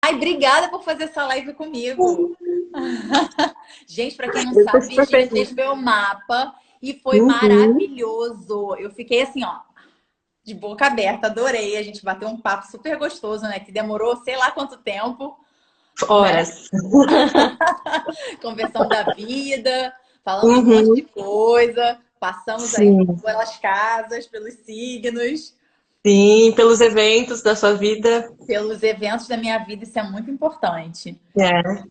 Ai, obrigada por fazer essa live comigo. Gente, para quem não Eu tô sabe, super Virgínia feliz. fez meu mapa e foi Uhum. maravilhoso. Eu fiquei assim, ó, de boca aberta, adorei. A gente bateu um papo super gostoso, né? Que demorou sei lá quanto tempo, né? Horas. Conversando da vida, falamos um monte de Uhum. coisa, passamos aí Sim, pelas casas, pelos signos, sim, pelos eventos da sua vida. pelos eventos da minha vida, isso é muito importante. É.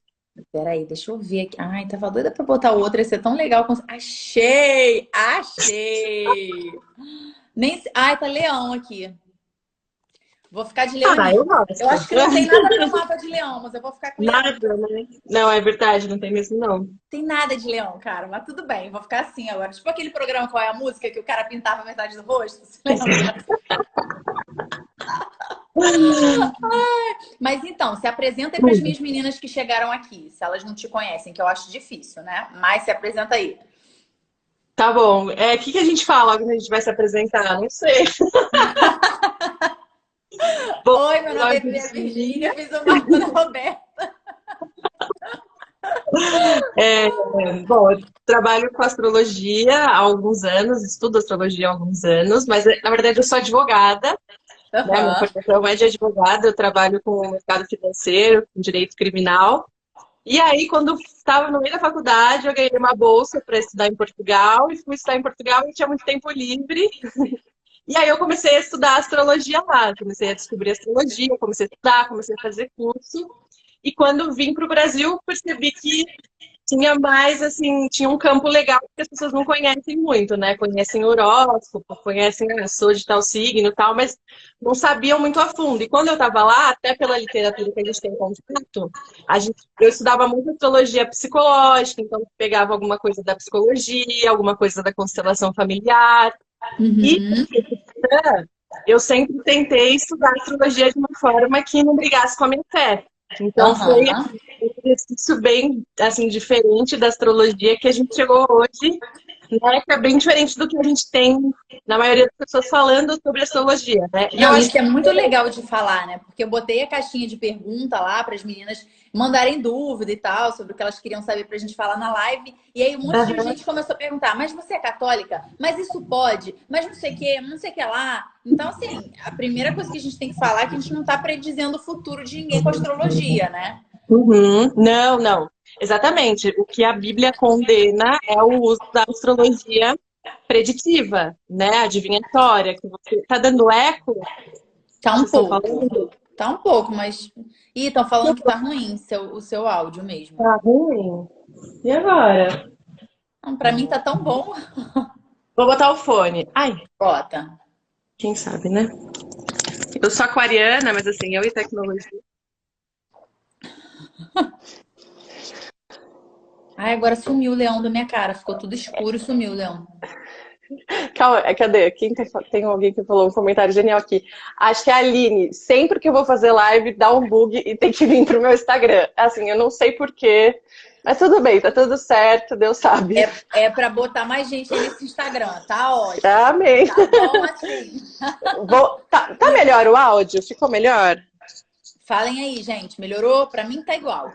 Peraí, deixa eu ver aqui. Ai, tava doida pra botar outra, ia ser tão legal. Achei! Achei! Ai, tá leão aqui. Vou ficar de Ah, eu leonina. Eu gosto. acho que não tem nada no meu mapa de leão, mas eu vou ficar com leão. Nada, né? Não, é verdade, não tem mesmo, não. Tem nada de leão, cara, mas tudo bem, vou ficar assim agora. Tipo aquele programa Qual é a Música, que o cara pintava metade do rosto, você lembra? Mas então, se apresenta aí para as minhas meninas que chegaram aqui, se elas não te conhecem, que eu acho difícil, né? Mas se apresenta aí. Tá bom. O que que a gente fala quando a gente vai se apresentar? Não sei. Bom, Oi, meu meu nome nome é é Virgínia, Virgínia. fiz o mapa da Roberta. É, bom, eu trabalho com astrologia há alguns anos, estudo astrologia há alguns anos, mas na verdade eu sou advogada, né? Minha Aham. formação é de advogada, eu trabalho com o mercado financeiro, com direito criminal. E aí, quando estava no meio da faculdade, eu ganhei uma bolsa para estudar em Portugal e fui estudar em Portugal e tinha muito tempo livre. E aí eu comecei a estudar astrologia lá, comecei a descobrir astrologia, comecei a estudar, comecei a fazer curso. E quando vim para o Brasil, percebi que tinha mais, assim, tinha um campo legal que as pessoas não conhecem muito, né? Conhecem o horóscopo, conhecem a sou de tal signo e tal, mas não sabiam muito a fundo. E quando eu estava lá, até pela literatura que a gente tem contato, eu estudava muito astrologia psicológica, então pegava alguma coisa da psicologia, alguma coisa da constelação familiar. E Uhum. eu sempre tentei estudar astrologia de uma forma que não brigasse com a minha fé. Então foi Aham. um exercício bem assim diferente da astrologia que a gente chegou hoje, né? Que é bem diferente do que a gente tem na maioria das pessoas falando sobre astrologia, né? E eu Não, acho isso que é muito legal de falar, né? Porque eu botei a caixinha de pergunta lá para as meninas mandarem dúvida e tal, sobre o que elas queriam saber para a gente falar na live. E aí um monte de aham, gente começou a perguntar: mas você é católica? Mas isso pode? Mas não sei o que, não sei o que lá. Então, assim, a primeira coisa que a gente tem que falar é que a gente não está predizendo o futuro de ninguém com astrologia, né? uhum. Não, não. Exatamente. O que a Bíblia condena é o uso da astrologia preditiva, né? Adivinhatória, que você tá dando eco, Tá um vocês estão pouco. falando? Tá um pouco, mas. Ih, estão falando que tá ruim o seu áudio mesmo. Tá ruim. E agora? Não, pra mim tá tão bom. Vou botar o fone. Ai, Bota. quem sabe, né? Eu sou aquariana, mas assim, eu e tecnologia. Ai, agora sumiu o leão da minha cara. Ficou tudo escuro e sumiu o leão. Calma, cadê? Tem alguém que falou um comentário genial aqui. Acho que é a Aline. Sempre que eu vou fazer live, dá um bug e tem que vir pro meu Instagram. Assim, eu não sei porquê, mas tudo bem, tá tudo certo, Deus sabe. É pra botar mais gente aí nesse Instagram. Tá ótimo. Amém. Tá bom assim. Tá melhor o áudio? Ficou melhor? Falem aí, gente. Melhorou? Pra mim tá igual.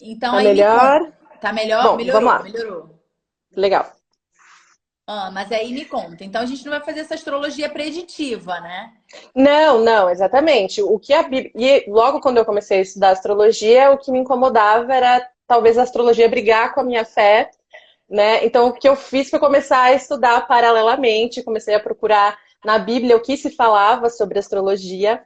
Então Tá aí me conta. melhor? Tá melhor? Bom, vamos Melhorou, lá. melhorou. Legal. Ah, mas aí me conta. Então a gente não vai fazer essa astrologia preditiva, né? Não, não, exatamente. O que a Bíblia... E logo quando eu comecei a estudar astrologia, o que me incomodava era talvez a astrologia brigar com a minha fé, né? Então o que eu fiz foi começar a estudar paralelamente, comecei a procurar na Bíblia o que se falava sobre astrologia.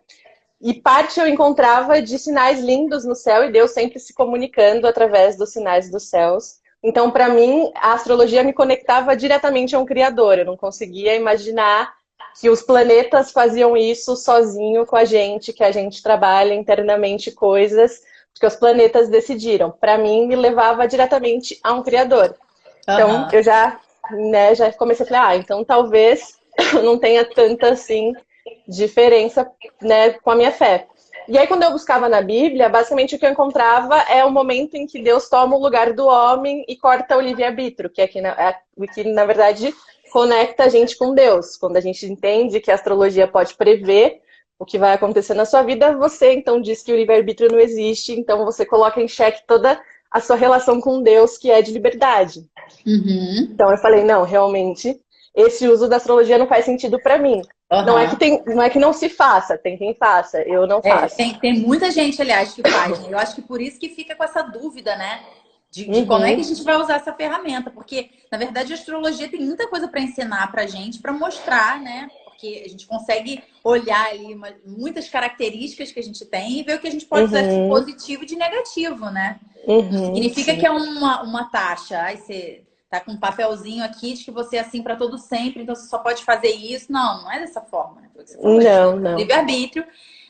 E parte eu encontrava de sinais lindos no céu e Deus sempre se comunicando através dos sinais dos céus. Então, para mim, a astrologia me conectava diretamente a um criador. Eu não conseguia imaginar que os planetas faziam isso sozinho com a gente, que a gente trabalha internamente coisas que os planetas decidiram. Para mim, me levava diretamente a um criador. Então, Aham. eu já, né, já comecei a falar, então talvez eu não tenha tanta assim diferença, né, com a minha fé. E aí, quando eu buscava na Bíblia, basicamente o que eu encontrava é o momento em que Deus toma o lugar do homem e corta o livre-arbítrio, que, na verdade, conecta a gente com Deus. Quando a gente entende que a astrologia pode prever o que vai acontecer na sua vida, você então diz que o livre-arbítrio não existe, então você coloca em xeque toda a sua relação com Deus, que é de liberdade. Uhum. Então eu falei, não, realmente, esse uso da astrologia não faz sentido para mim. Uhum. Não é que não se faça, tem quem faça, eu não faço. Tem muita gente, aliás, que faz, né? Eu acho que por isso que fica com essa dúvida, né? De como é que a Uhum, gente vai usar essa ferramenta. Porque, na verdade, a astrologia tem muita coisa para ensinar pra gente, para mostrar, né? Porque a gente consegue olhar ali muitas características que a gente tem e ver o que a gente pode usar de uhum, positivo e de negativo, né? Não uhum, significa que sim. é uma taxa. Aí você tá com um papelzinho aqui de que você é assim para todo sempre, então você só pode fazer isso. Não, não é dessa forma, né? Foi o que você falou, a gente tem Não, não. livre-arbítrio,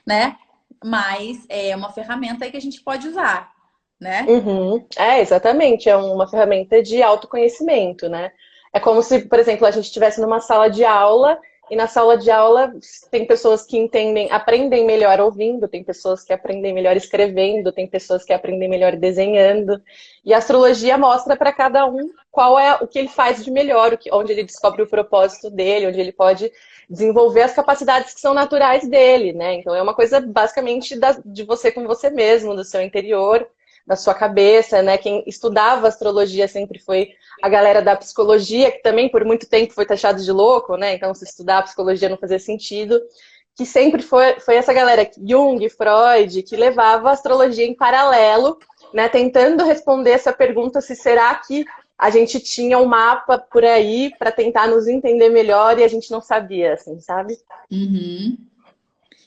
né? Mas é uma ferramenta aí que a gente pode usar, né? Uhum. É, exatamente. É uma ferramenta de autoconhecimento, né? É como se, por exemplo, a gente estivesse numa sala de aula e na sala de aula tem pessoas que entendem, aprendem melhor ouvindo, tem pessoas que aprendem melhor escrevendo, tem pessoas que aprendem melhor desenhando. E a astrologia mostra para cada um qual é o que ele faz de melhor, onde ele descobre o propósito dele, onde ele pode desenvolver as capacidades que são naturais dele, né? Então é uma coisa basicamente de você com você mesmo, do seu interior, da sua cabeça, né? Quem estudava astrologia sempre foi a galera da psicologia, que também por muito tempo foi taxado de louco, né? Então, se estudar psicologia não fazia sentido. Que sempre foi essa galera, Jung, Freud, que levava a astrologia em paralelo, né? Tentando responder essa pergunta se será que a gente tinha um mapa por aí para tentar nos entender melhor e a gente não sabia, assim, sabe? Uhum.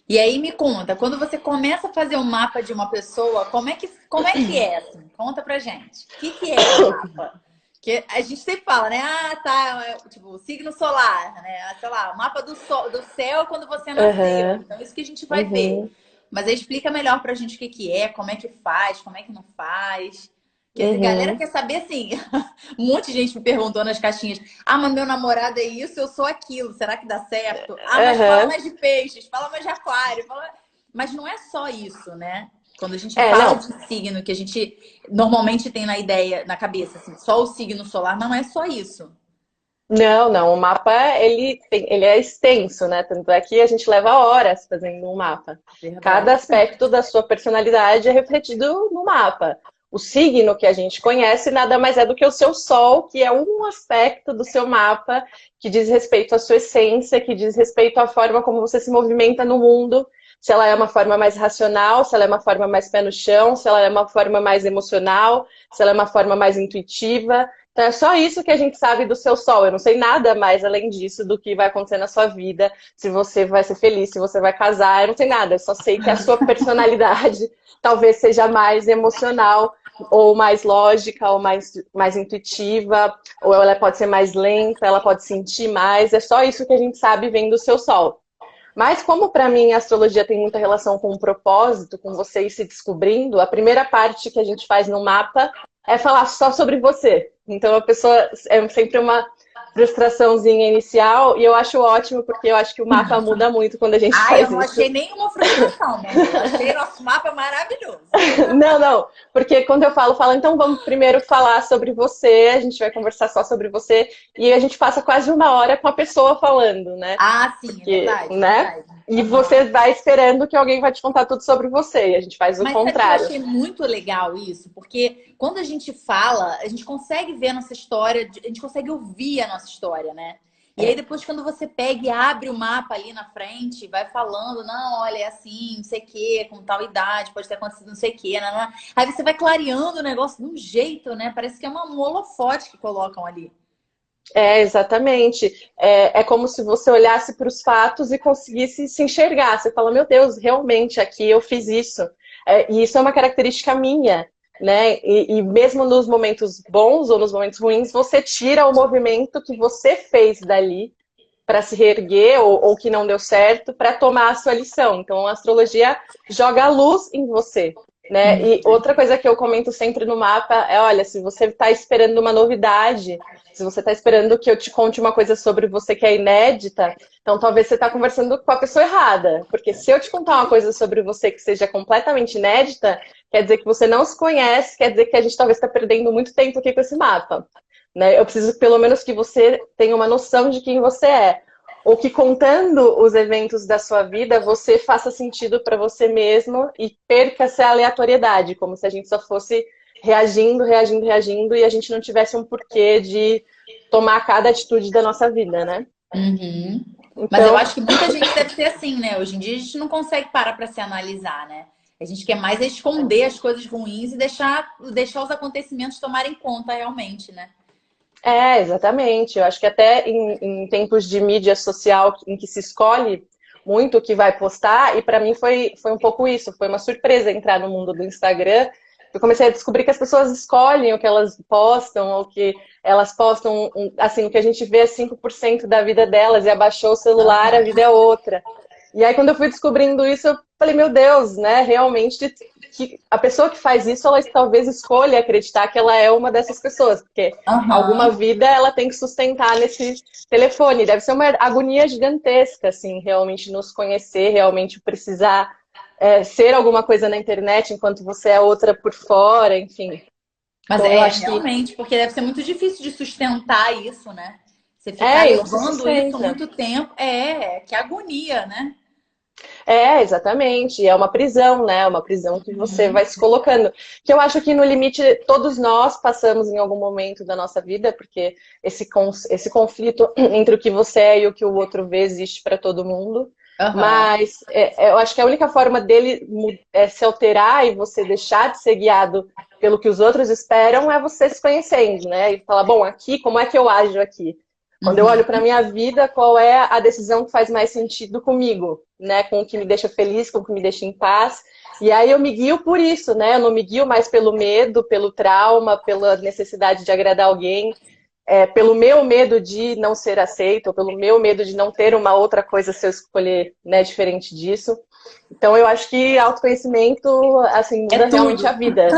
E aí me conta, quando você começa a fazer um mapa de uma pessoa, como é que é assim? Conta pra gente. O que é o mapa? Que a gente sempre fala, né? Ah, tá, tipo, o signo solar, né? Ah, sei lá, o mapa do céu quando você nasceu. Aham, Então, isso que a gente vai ver. uhum, Mas aí explica melhor pra gente o que que é, como é que faz, como é que não faz. Porque a galera uhum. quer saber assim. Um monte de gente me perguntou nas caixinhas: ah, mas meu namorado é isso, eu sou aquilo, será que dá certo? Ah, mas fala Aham. mais de peixes, fala mais de aquário. Mas não é só isso, né? Quando a gente É, fala não. de signo, que a gente normalmente tem na ideia, na cabeça, assim, só o signo solar, não é só isso. Não, não. O mapa ele é extenso, né? Tanto é que a gente leva horas fazendo um mapa. Cada Verdade. aspecto da sua personalidade é refletido no mapa. O signo que a gente conhece nada mais é do que o seu sol, que é um aspecto do seu mapa que diz respeito à sua essência, que diz respeito à forma como você se movimenta no mundo. Se ela é uma forma mais racional, se ela é uma forma mais pé no chão, se ela é uma forma mais emocional, se ela é uma forma mais intuitiva. Então é só isso que a gente sabe do seu sol. Eu não sei nada mais além disso do que vai acontecer na sua vida, se você vai ser feliz, se você vai casar, eu não sei nada. Eu só sei que a sua personalidade talvez seja mais emocional, ou mais lógica, ou mais intuitiva, ou ela pode ser mais lenta, ela pode sentir mais. É só isso que a gente sabe vendo o seu sol. Mas como para mim a astrologia tem muita relação com o propósito, com você ir se descobrindo, a primeira parte que a gente faz no mapa é falar só sobre você. Então a pessoa é sempre uma frustraçãozinha inicial e eu acho ótimo porque eu acho que o mapa muda muito quando a gente Ah, eu faz não isso. achei nenhuma frustração, meu amor. Eu achei nosso mapa maravilhoso. Não, não, porque quando eu falo, então vamos primeiro falar sobre você, a gente vai conversar só sobre você e a gente passa quase uma hora com a pessoa falando, né? Ah, sim, é Porque, verdade, é né? verdade. E Aham. você vai esperando que alguém vai te contar tudo sobre você. E a gente faz o Mas sabe que eu contrário. achei muito legal isso? Porque quando a gente fala, a gente consegue ver a nossa história, a gente consegue ouvir a nossa história, né? E aí É, depois quando você pega e abre o mapa ali na frente, vai falando, não, olha, é assim, não sei o quê, com tal idade, pode ter acontecido não sei o quê, né? Aí você vai clareando o negócio de um jeito, né? Parece que é um holofote que colocam ali. exatamente. É como se você olhasse para os fatos e conseguisse se enxergar. Você fala, meu Deus, realmente aqui eu fiz isso. E isso é uma característica minha, né? E mesmo nos momentos bons ou nos momentos ruins, você tira o movimento que você fez dali para se reerguer ou que não deu certo para tomar a sua lição. Então, a astrologia joga a luz em você. Né? E outra coisa que eu comento sempre no mapa é, olha, se você está esperando uma novidade, se você está esperando que eu te conte uma coisa sobre você que é inédita, então talvez você está conversando com a pessoa errada. Porque se eu te contar uma coisa sobre você que seja completamente inédita, quer dizer que você não se conhece, quer dizer que a gente talvez está perdendo muito tempo aqui com esse mapa. né? Eu preciso pelo menos que você tenha uma noção de quem você é. Ou que contando os eventos da sua vida, você faça sentido para você mesmo e perca essa aleatoriedade, como se a gente só fosse reagindo, reagindo, reagindo e a gente não tivesse um porquê de tomar cada atitude da nossa vida, né? Uhum. Mas eu Então, acho que muita gente deve ser assim, né? Hoje em dia a gente não consegue parar para se analisar, né? A gente quer mais esconder as coisas ruins e deixar os acontecimentos tomarem conta realmente, né? exatamente. Eu acho que até em tempos de mídia social em que se escolhe muito o que vai postar, e para mim foi um pouco isso, foi uma surpresa entrar no mundo do Instagram. Eu comecei a descobrir que as pessoas escolhem o que elas postam, ou que elas postam, assim, o que a gente vê é 5% da vida delas, e abaixou o celular, a vida é outra. E aí, quando eu fui descobrindo isso, eu falei, meu Deus, né? Realmente, que a pessoa que faz isso, ela talvez escolha acreditar que ela é uma dessas pessoas, porque alguma Aham. vida ela tem que sustentar nesse telefone. Deve ser uma agonia gigantesca, assim, realmente nos conhecer, realmente precisar ser alguma coisa na internet enquanto você é outra por fora, enfim. Mas Então, eu é acho que realmente, porque deve ser muito difícil de sustentar isso, né? Você ficar e não se levando isso sustenta. muito tempo, que agonia, né? Exatamente. É uma prisão, né? É uma prisão que você vai Uhum. se colocando. Que eu acho que no limite todos nós passamos em algum momento da nossa vida, porque esse conflito entre o que você é e o que o outro vê existe para todo mundo. Aham. Mas eu acho que a única forma dele se alterar e você deixar de ser guiado pelo que os outros esperam é você se conhecendo, né? E falar, bom, aqui, como é que eu ajo aqui? Quando eu olho Uhum. para minha vida, qual é a decisão que faz mais sentido comigo, né? Com o que me deixa feliz, com o que me deixa em paz. E aí eu me guio por isso, né? Eu não me guio mais pelo medo, pelo trauma, pela necessidade de agradar alguém, pelo meu medo de não ser aceito, ou pelo meu medo de não ter uma outra coisa se eu escolher, né, diferente disso. Então eu acho que autoconhecimento, assim, É muda realmente a tudo. vida.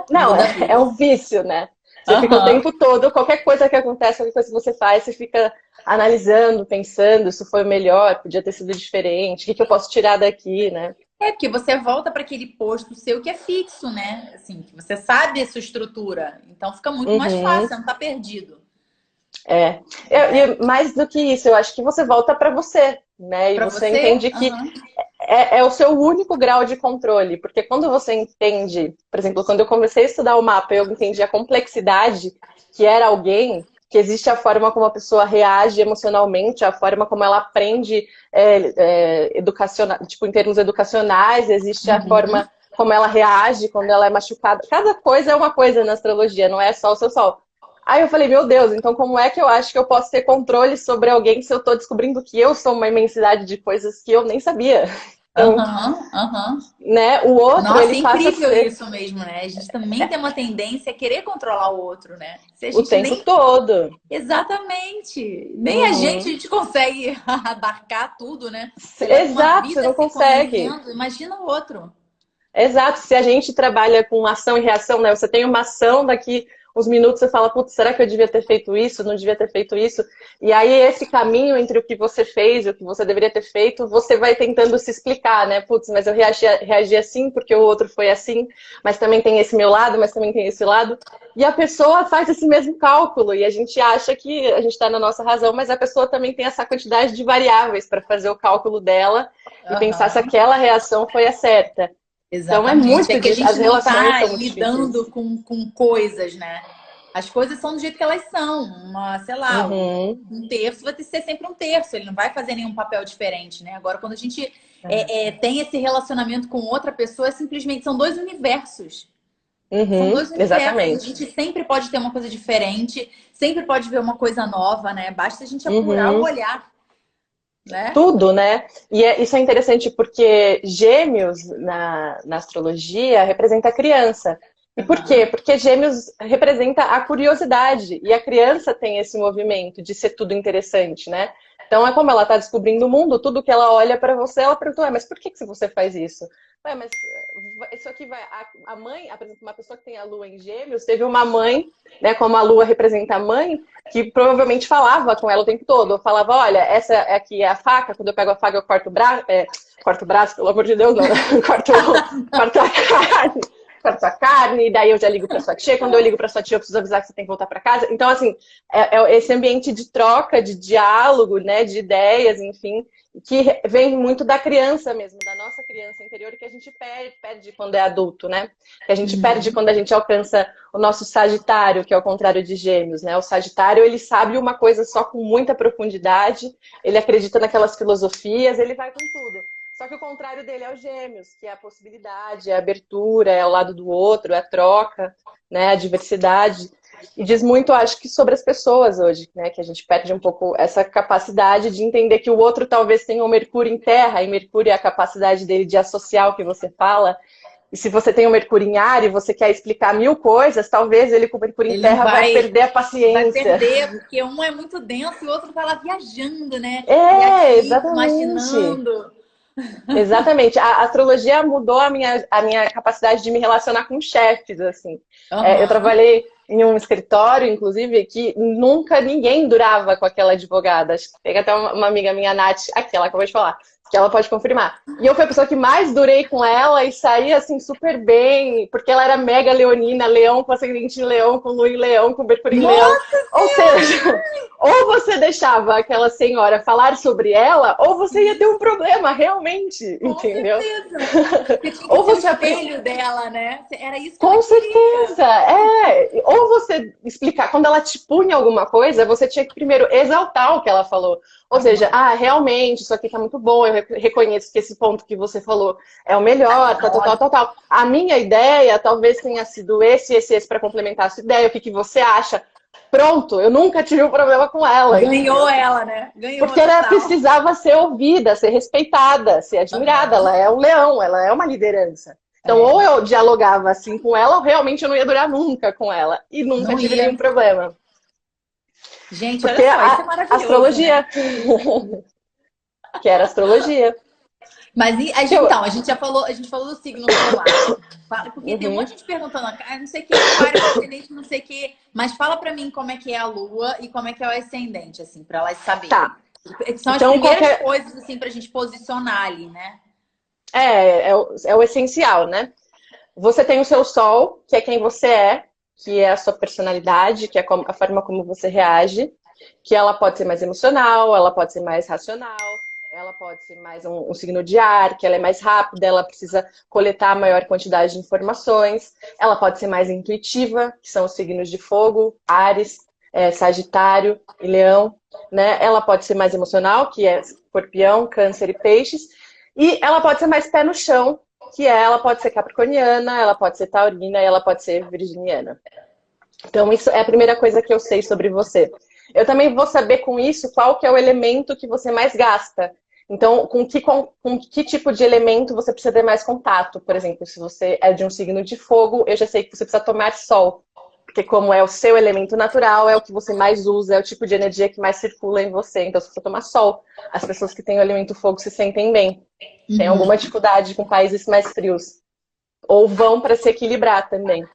Não, Muda é tudo. um vício, né? Você fica o Aham. tempo todo, qualquer coisa que acontece, qualquer coisa que você faz, você fica analisando, pensando, isso foi o melhor, podia ter sido diferente, o que eu posso tirar daqui, né? É porque você volta para aquele posto seu que é fixo, né? Assim, que você sabe a sua estrutura. Então fica muito mais fácil, Uhum. você não tá perdido, É. né? E mais do que isso, eu acho que você volta para você, né? E Para você você, entende que aham. é o seu único grau de controle, porque quando você entende, por exemplo, quando eu comecei a estudar o mapa, eu entendi a complexidade que era alguém, que existe a forma como a pessoa reage emocionalmente, a forma como ela aprende educacional, tipo, em termos educacionais, existe a Uhum. forma como ela reage quando ela é machucada. Cada coisa é uma coisa na astrologia, não é só o seu sol. Aí eu falei, meu Deus, então como é que eu acho que eu posso ter controle sobre alguém se eu tô descobrindo que eu sou uma imensidade de coisas que eu nem sabia? Então, Aham, aham. né, o outro, Nossa, ele é passa a incrível ser isso mesmo, né? A gente também tem uma tendência a querer controlar o outro, né? Se a o gente tempo nem. todo. Exatamente! Nem a Uhum. gente consegue abarcar tudo, né? Você leva uma Exato, você vida não se consegue. conhecendo, imagina o outro. Exato, se a gente trabalha com ação e reação, né? Você tem uma ação, daqui uns minutos você fala, putz, será que eu devia ter feito isso? Não devia ter feito isso? E aí esse caminho entre o que você fez e o que você deveria ter feito, você vai tentando se explicar, né? Putz, mas eu reagi assim porque o outro foi assim, mas também tem esse meu lado, mas também tem esse lado. E a pessoa faz esse mesmo cálculo e a gente acha que a gente está na nossa razão, mas a pessoa também tem essa quantidade de variáveis para fazer o cálculo dela e pensar se Aham. aquela reação foi a certa. Então é Exatamente. É muito que a as gente não relações está são muito lidando difíceis. com coisas, né? As coisas são do jeito que elas são. Sei lá, Uhum. um terço vai ter que ser sempre um terço, ele não vai fazer nenhum papel diferente, né? Agora, quando a gente tem esse relacionamento com outra pessoa, simplesmente são dois universos. São Uhum. dois universos. A Exatamente. gente sempre pode ter uma coisa diferente, sempre pode ver uma coisa nova, né? Basta a gente apurar o Uhum. olhar, né? Tudo, né? E isso é interessante porque Gêmeos na astrologia representa a criança. E por quê? Aham. Porque Gêmeos representa a curiosidade e a criança tem esse movimento de ser tudo interessante, né? Então é como ela está descobrindo o mundo, tudo que ela olha para você, ela pergunta, mas por que você faz isso? Mas isso aqui vai. A mãe, por exemplo, uma pessoa que tem a lua em Gêmeos, teve uma mãe, né? Como a lua representa a mãe, que provavelmente falava com ela o tempo todo. Eu falava, olha, essa aqui é a faca, quando eu pego a faca eu corto o braço, corto o braço, pelo amor de Deus, não, corto a carne. para tua carne, e daí eu já ligo para sua tia. Quando eu ligo para sua tia, eu preciso avisar que você tem que voltar para casa. Então, assim, é esse ambiente de troca, de diálogo, né, de ideias, enfim, que vem muito da criança mesmo, da nossa criança interior, que a gente perde quando é adulto, né? Que a gente perde quando a gente alcança o nosso Sagitário, que é o contrário de Gêmeos, né? O Sagitário, ele sabe uma coisa só com muita profundidade, ele acredita naquelas filosofias, ele vai com tudo. Só que o contrário dele é o Gêmeos, que é a possibilidade, é a abertura, é ao lado do outro, é a troca, né? A diversidade. E diz muito, acho que, sobre as pessoas hoje, né? Que a gente perde um pouco essa capacidade de entender que o outro talvez tenha o Mercúrio em Terra, e Mercúrio é a capacidade dele de associar o que você fala. E se você tem o Mercúrio em Área e você quer explicar 1000 coisas, talvez ele com o Mercúrio em Terra vai perder a paciência. Vai perder, porque um é muito denso e o outro tá lá viajando, né? Exatamente. Imaginando. Exatamente. A astrologia mudou a minha capacidade de me relacionar com chefes, assim. Eu trabalhei em um escritório, inclusive, que nunca ninguém durava com aquela advogada. Acho que tem até uma amiga minha, Nath, aquela que eu acabei de falar, que ela pode confirmar. E eu fui a pessoa que mais durei com ela e saí, assim, super bem, porque ela era mega leonina, leão com ascendente em leão, com lua em leão, com mercúrio em leão. Ou seja, ou você deixava aquela senhora falar sobre ela, ou você ia ter um problema, realmente, entendeu? Com certeza. Você tinha que ou ser você o espelho dela, né? Era isso que Com certeza, Ou você explicar, quando ela te punha alguma coisa, você tinha que primeiro exaltar o que ela falou. Ou seja, realmente, isso aqui tá muito bom, eu reconheço que esse ponto que você falou é o melhor, tal. A minha ideia talvez tenha sido esse para complementar a sua ideia, o que você acha? Pronto, eu nunca tive um problema com ela. Ganhou ela, né? Ganhou. Porque ela precisava ser ouvida, ser respeitada, ser admirada. Ela é um leão, ela é uma liderança. Então, ou eu dialogava assim com ela, ou realmente eu não ia durar nunca com ela. E nunca tive nenhum problema. Gente, porque olha só, isso é maravilhoso. Astrologia. Né? Que era astrologia. Mas então, a gente falou do signo solar. Porque tem um monte de gente perguntando, não sei o que, Aquário, ascendente, não sei o que. Mas fala pra mim como é que é a lua e como é que é o ascendente, assim, pra elas saberem. Tá. São então, as primeiras coisas, assim, pra gente posicionar ali, né? É o essencial, né? Você tem o seu sol, que é quem você é, que é a sua personalidade, que é a forma como você reage, que ela pode ser mais emocional, ela pode ser mais racional, ela pode ser mais um signo de ar, que ela é mais rápida, ela precisa coletar a maior quantidade de informações, ela pode ser mais intuitiva, que são os signos de fogo, Áries, Sagitário e Leão, né? Ela pode ser mais emocional, que é Escorpião, Câncer e Peixes, e ela pode ser mais pé no chão, que ela pode ser capricorniana, ela pode ser taurina e ela pode ser virginiana. Então, isso é a primeira coisa que eu sei sobre você. Eu também vou saber com isso qual que é o elemento que você mais gasta. Então, com que tipo de elemento você precisa ter mais contato? Por exemplo, se você é de um signo de fogo, eu já sei que você precisa tomar sol. Porque como é o seu elemento natural, é o que você mais usa, é o tipo de energia que mais circula em você. Então, você precisa tomar sol. As pessoas que têm o elemento fogo se sentem bem. Tem alguma dificuldade com países mais frios. Ou vão para se equilibrar também.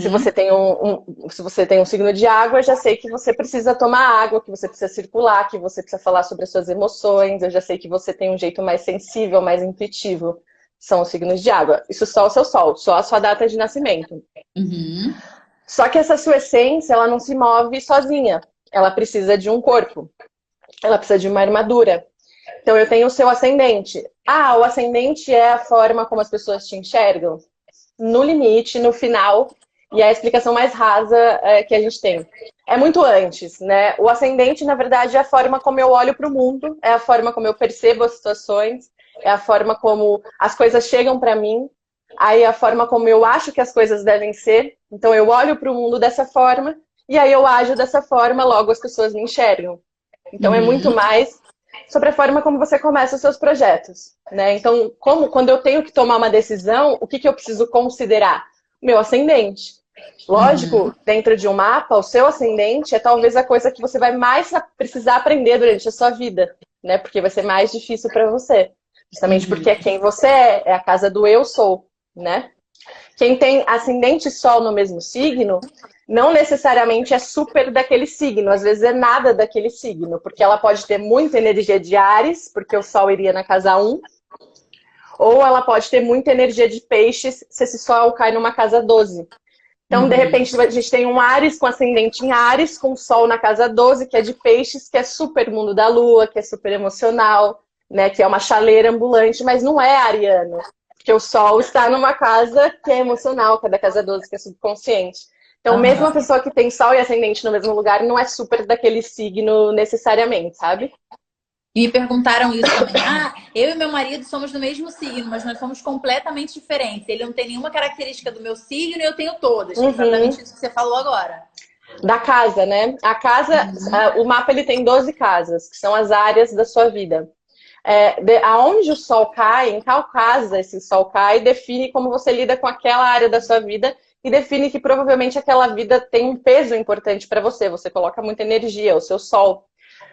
Se você tem um signo de água, eu já sei que você precisa tomar água, que você precisa circular, que você precisa falar sobre as suas emoções. Eu já sei que você tem um jeito mais sensível, mais intuitivo. São os signos de água. Isso só o seu sol, só a sua data de nascimento. Só que essa sua essência, ela não se move sozinha. Ela precisa de um corpo. Ela precisa de uma armadura. Então, eu tenho o seu ascendente. O ascendente é a forma como as pessoas te enxergam? No limite, no final, e é a explicação mais rasa que a gente tem. É muito antes, né? O ascendente, na verdade, é a forma como eu olho para o mundo, é a forma como eu percebo as situações, é a forma como as coisas chegam para mim, aí é a forma como eu acho que as coisas devem ser. Então, eu olho para o mundo dessa forma, e aí eu ajo dessa forma, logo as pessoas me enxergam. Então, é muito mais sobre a forma como você começa os seus projetos, né? Então, quando eu tenho que tomar uma decisão, o que eu preciso considerar? Meu ascendente. Lógico, dentro de um mapa, o seu ascendente é talvez a coisa que você vai mais precisar aprender durante a sua vida, né? Porque vai ser mais difícil para você. Justamente porque é quem você é a casa do eu sou, né? Quem tem ascendente e sol no mesmo signo, não necessariamente é super daquele signo, às vezes é nada daquele signo, porque ela pode ter muita energia de Áries, porque o sol iria na casa 1, Ou ela pode ter muita energia de peixes se esse sol cai numa casa 12. Então, de repente, a gente tem um Áries com ascendente em Áries, com Sol na casa 12, que é de peixes, que é super mundo da lua, que é super emocional, né? Que é uma chaleira ambulante, mas não é ariano. Porque o Sol está numa casa que é emocional, que é da casa 12, que é subconsciente. Então, mesmo a Aham. pessoa que tem Sol e ascendente no mesmo lugar, não é super daquele signo necessariamente, sabe? E me perguntaram isso também. Ah, eu e meu marido somos do mesmo signo, mas nós somos completamente diferentes. Ele não tem nenhuma característica do meu signo e eu tenho todas, que é Uhum. exatamente isso que você falou agora. Da casa, né? A casa, Uhum. o mapa ele tem 12 casas, que são as áreas da sua vida. Aonde o sol cai, em qual casa esse sol cai, define como você lida com aquela área da sua vida e define que provavelmente aquela vida tem um peso importante para você. Você coloca muita energia, o seu sol.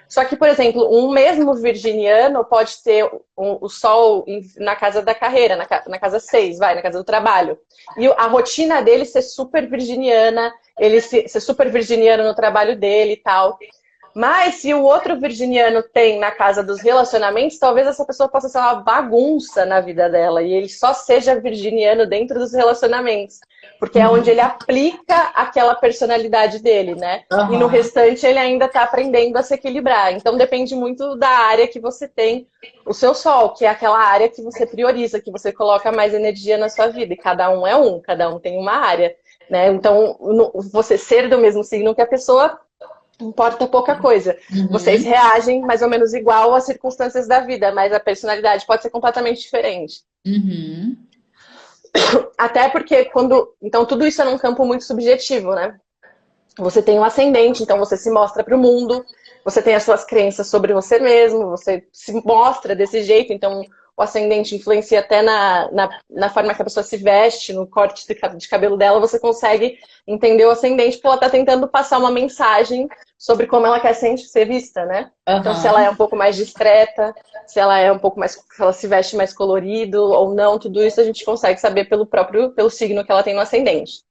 Só que, por exemplo, um mesmo virginiano pode ter o sol na casa da carreira, na casa 6, na casa do trabalho. E a rotina dele ser super virginiana, ele ser super virginiano no trabalho dele e tal. Mas se o outro virginiano tem na casa dos relacionamentos, talvez essa pessoa possa ser uma bagunça na vida dela e ele só seja virginiano dentro dos relacionamentos, porque é onde ele aplica aquela personalidade dele, né? E no Aham. restante ele ainda está aprendendo a se equilibrar. Então depende muito da área que você tem o seu sol, que é aquela área que você prioriza, que você coloca mais energia na sua vida. E cada um tem uma área, né? Então você ser do mesmo signo que a pessoa importa pouca coisa. Vocês Uhum. reagem mais ou menos igual às circunstâncias da vida, mas a personalidade pode ser completamente diferente. Uhum. Até porque quando. Então, tudo isso é num campo muito subjetivo, né? Você tem um ascendente, então você se mostra para o mundo, você tem as suas crenças sobre você mesmo, você se mostra desse jeito, então o ascendente influencia até na forma que a pessoa se veste, no corte de cabelo dela, você consegue entender o ascendente, porque ela está tentando passar uma mensagem sobre como ela quer ser vista, né? Então, se ela é Aham. um pouco mais discreta, se ela é um pouco mais, se ela se veste mais colorido ou não, tudo isso a gente consegue saber pelo signo que ela tem no ascendente.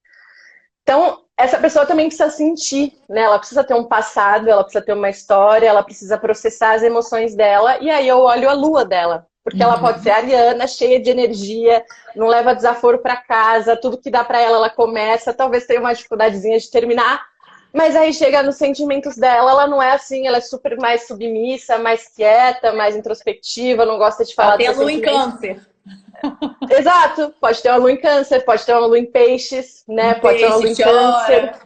Então, essa pessoa também precisa sentir, né? Ela precisa ter um passado, ela precisa ter uma história, ela precisa processar as emoções dela, e aí eu olho a lua dela. Porque ela pode ser Uhum. ariana, cheia de energia, não leva desaforo para casa, tudo que dá para ela começa, talvez tenha uma dificuldadezinha de terminar, mas aí chega nos sentimentos dela, ela não é assim, ela é super mais submissa, mais quieta, mais introspectiva, não gosta de Ela falar dos tem a seus lua em sentimentos. câncer. Exato, pode ter uma lua em câncer, pode ter uma lua em peixes, né? Em Pode ter uma lua peixe, em câncer. chora,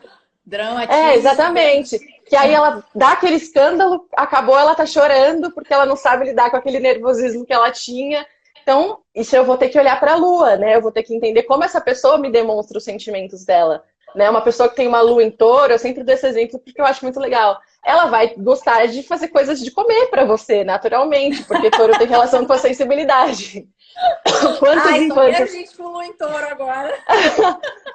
dramatiza. Exatamente. Que aí ela dá aquele escândalo, acabou, ela tá chorando porque ela não sabe lidar com aquele nervosismo que ela tinha. Então, isso eu vou ter que olhar para a lua, né? Eu vou ter que entender como essa pessoa me demonstra os sentimentos dela. Né? Uma pessoa que tem uma lua em touro, eu sempre dou esse exemplo porque eu acho muito legal. Ela vai gostar de fazer coisas de comer para você, naturalmente, porque touro tem relação com a sensibilidade. Quantos Ai, e só tem a quantos gente com lua em touro agora.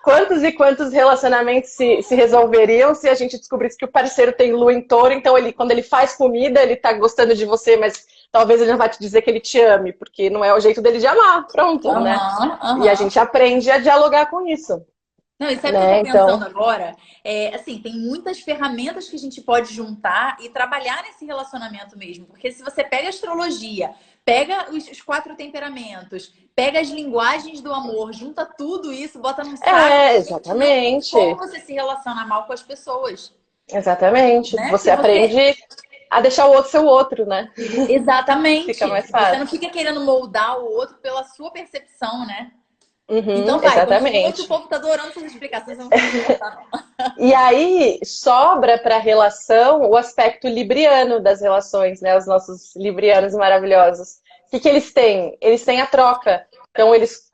Quantos e quantos relacionamentos se resolveriam se a gente descobrisse que o parceiro tem lua em touro, então ele, quando ele faz comida, ele tá gostando de você, mas talvez ele não vai te dizer que ele te ame, porque não é o jeito dele de amar, pronto, né? Aham, E a aham. gente aprende a dialogar com isso, Não, e sabe o que eu né? tô pensando Então, agora? É, assim, tem muitas ferramentas que a gente pode juntar e trabalhar nesse relacionamento mesmo. Porque se você pega a astrologia, pega os quatro temperamentos, pega as linguagens do amor, junta tudo isso, bota num saco, gente, não tem exatamente, como você se relacionar mal com as pessoas, exatamente. né? Você Se você aprende a deixar o outro ser o outro, né? Fica exatamente, mais você não fácil. fica querendo moldar o outro pela sua percepção, né? Uhum, Então vai, continua que o exatamente. povo tá adorando suas explicações, eu não quero te cortar, não. E aí sobra para a relação o aspecto libriano das relações, né? Os nossos librianos maravilhosos. O que eles têm? Eles têm a troca. Então eles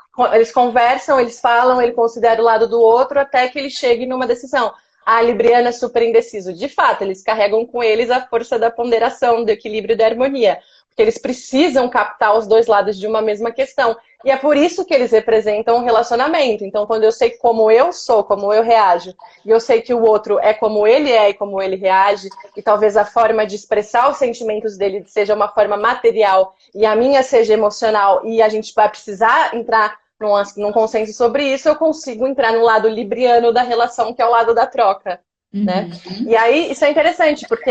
conversam, eles falam, ele considera o lado do outro até que ele chegue numa decisão. A libriana é super indeciso. De fato, eles carregam com eles a força da ponderação, do equilíbrio e da harmonia. Porque eles precisam captar os dois lados de uma mesma questão. E é por isso que eles representam um relacionamento. Então, quando eu sei como eu sou, como eu reajo, e eu sei que o outro é como ele é e como ele reage, e talvez a forma de expressar os sentimentos dele seja uma forma material e a minha seja emocional, e a gente vai precisar entrar num consenso sobre isso, eu consigo entrar no lado libriano da relação, que é o lado da troca. né? Uhum. E aí, isso é interessante, porque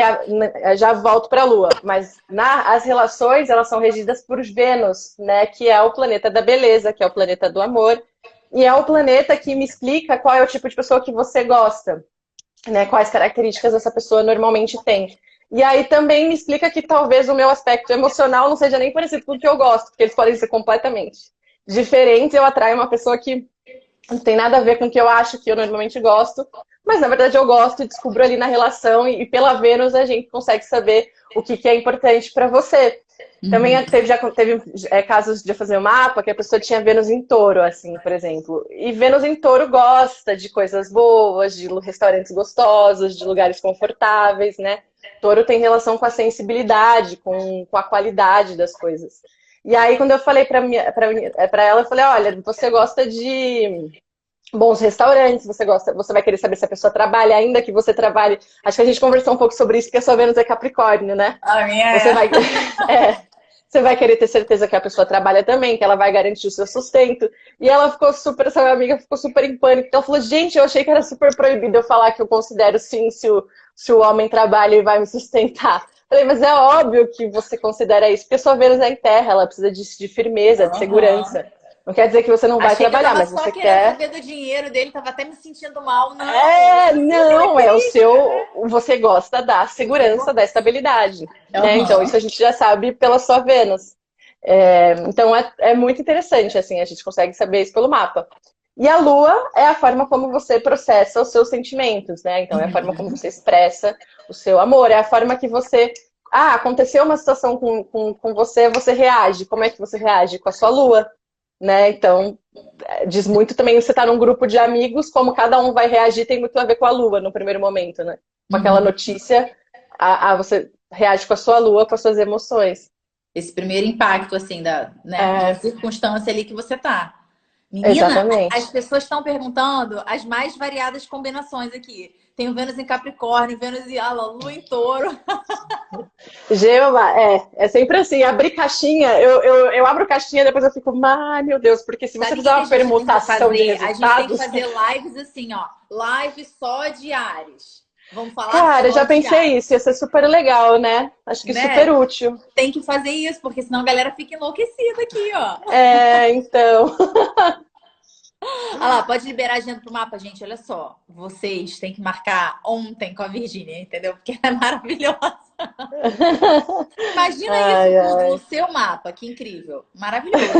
já volto para a Lua, mas as relações, elas são regidas por Vênus, né? Que é o planeta da beleza, que é o planeta do amor, e é o planeta que me explica qual é o tipo de pessoa que você gosta, né? Quais características essa pessoa normalmente tem. E aí também me explica que talvez o meu aspecto emocional não seja nem parecido com o que eu gosto, porque eles podem ser completamente diferentes. Eu atraio uma pessoa que não tem nada a ver com o que eu acho que eu normalmente gosto, mas na verdade eu gosto e descubro ali na relação, e pela Vênus a gente consegue saber o que é importante para você. Também Uhum. já teve casos de fazer um mapa que a pessoa tinha Vênus em Touro, assim, por exemplo. E Vênus em Touro gosta de coisas boas, de restaurantes gostosos, de lugares confortáveis, né? Touro tem relação com a sensibilidade, com a qualidade das coisas. E aí, quando eu falei para ela, eu falei, olha, você gosta de bons restaurantes, você vai querer saber se a pessoa trabalha, ainda que você trabalhe. Acho que a gente conversou um pouco sobre isso, porque a sua Vênus é Capricórnio, né? A minha Você é. vai, você vai querer ter certeza que a pessoa trabalha também, que ela vai garantir o seu sustento. E ela ficou super, essa minha amiga ficou super em pânico. Ela falou, gente, eu achei que era super proibido eu falar que eu considero sim se o homem trabalha e vai me sustentar. Falei, mas é óbvio que você considera isso, porque a sua Vênus é em terra, ela precisa de firmeza, de Uhum. segurança. Não quer dizer que você não vai Achei que eu trabalhar, tava mas só você querendo quer. saber do dinheiro dele, tava até me sentindo mal. Não, É, essa é a não, é o característica, seu. né? Você gosta da segurança, da estabilidade, né? Então, isso Aham. a gente já sabe pela sua Vênus. Então, é muito interessante, assim, a gente consegue saber isso pelo mapa. E a Lua é a forma como você processa os seus sentimentos, né? Então, é a forma como Uhum. você expressa o seu amor, é a forma que você. Ah, aconteceu uma situação com você, você reage. Como é que você reage? Com a sua Lua, né? Então, diz muito também, você tá num grupo de amigos, como cada um vai reagir tem muito a ver com a Lua no primeiro momento, né? Com aquela Uhum. notícia, você reage com a sua Lua, com as suas emoções. Esse primeiro impacto, assim, da É, circunstância ali que você tá. Menina, as exatamente. pessoas estão perguntando as mais variadas combinações aqui. Tem o Vênus em Capricórnio, Vênus em Lua em Touro. Gema, é sempre assim, abrir caixinha, eu abro caixinha e depois eu fico, ai meu Deus, porque se você Sabe o fizer que que a uma gente tem que permutação de fazer? A gente tem que resultados, fazer lives assim, ó. Live só de Ares. Vamos falar cara, só já de pensei isso, ia Ares, ser super legal, né? Acho que super né? útil. Tem que fazer isso, porque senão a galera fica enlouquecida aqui, ó. Então, Olha lá, pode liberar a agenda pro mapa, gente. Olha só. Vocês têm que marcar ontem com a Virgínia, entendeu? Porque ela é maravilhosa. Imagina isso ai, tudo no ai, seu mapa. Que incrível. Maravilhoso.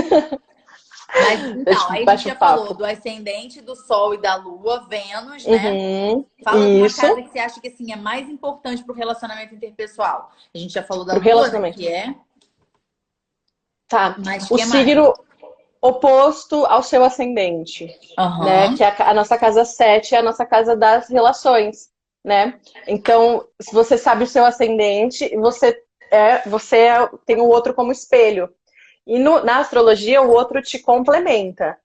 Mas então, aí a gente bate já o falou papo. do ascendente, do Sol e da Lua, Vênus, né? Uhum, Fala de uma casa isso, que você acha que assim é mais importante para o relacionamento interpessoal. A gente já falou da pro Lua, né? relacionamento. Que é. Tá. Mas O que mais? signo oposto ao seu ascendente, né? Aham. Que é a nossa casa 7 é a nossa casa das relações, né? Então, se você sabe o seu ascendente, tem o outro como espelho. E na astrologia, o outro te complementa.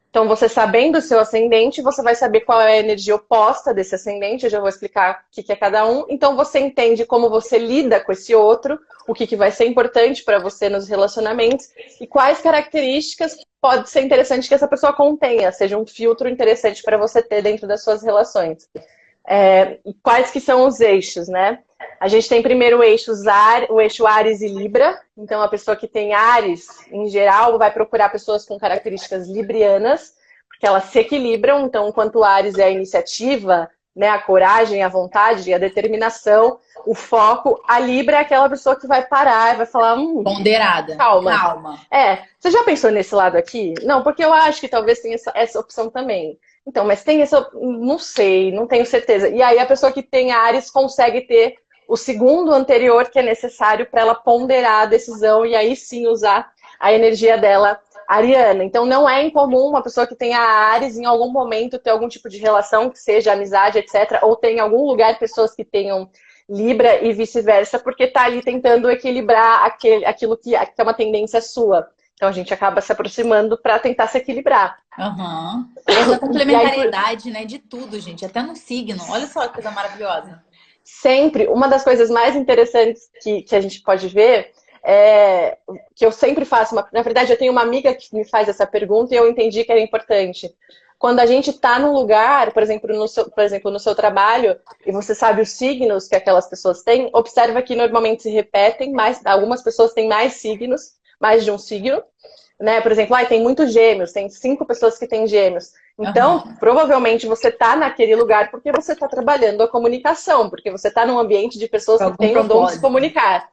Então, você sabendo o seu ascendente, você vai saber qual é a energia oposta desse ascendente. Eu já vou explicar o que é cada um. Então, você entende como você lida com esse outro, o que vai ser importante para você nos relacionamentos e quais características pode ser interessante que essa pessoa contenha, seja um filtro interessante para você ter dentro das suas relações. E quais que são os eixos, né? A gente tem primeiro o eixo Áries e Libra. Então, a pessoa que tem Áries, em geral, vai procurar pessoas com características librianas, porque elas se equilibram. Então, enquanto o Áries é a iniciativa, né, a coragem, a vontade, a determinação, o foco, a Libra é aquela pessoa que vai parar e vai falar, Ponderada. calma. Calma. Você já pensou nesse lado aqui? Não, porque eu acho que talvez tenha essa opção também. Então, mas tem essa. Não sei, não tenho certeza. E aí a pessoa que tem Ares consegue ter o segundo anterior que é necessário para ela ponderar a decisão e aí sim usar a energia dela ariana. Então não é incomum uma pessoa que tenha Ares em algum momento ter algum tipo de relação, que seja amizade, etc., ou tem em algum lugar pessoas que tenham Libra e vice-versa, porque está ali tentando equilibrar aquilo que é uma tendência sua. Então a gente acaba se aproximando para tentar se equilibrar. Aham. E essa E aí, complementariedade, né? De tudo, gente. Até no signo. Olha só que coisa maravilhosa. sempre, uma das coisas mais interessantes que a gente pode ver é que eu sempre faço, na verdade, eu tenho uma amiga que me faz essa pergunta e eu entendi que era importante. quando a gente está num lugar, por exemplo, no seu trabalho, e você sabe os signos que aquelas pessoas têm, observa que normalmente se repetem, mas algumas pessoas têm mais signos, mais de um signo, né? Por exemplo, tem muitos gêmeos, tem 5 pessoas que têm gêmeos. Então, Aham. provavelmente você está naquele lugar porque você está trabalhando a comunicação, porque você está num ambiente de pessoas Por que algum têm o dom de se propósito. comunicar.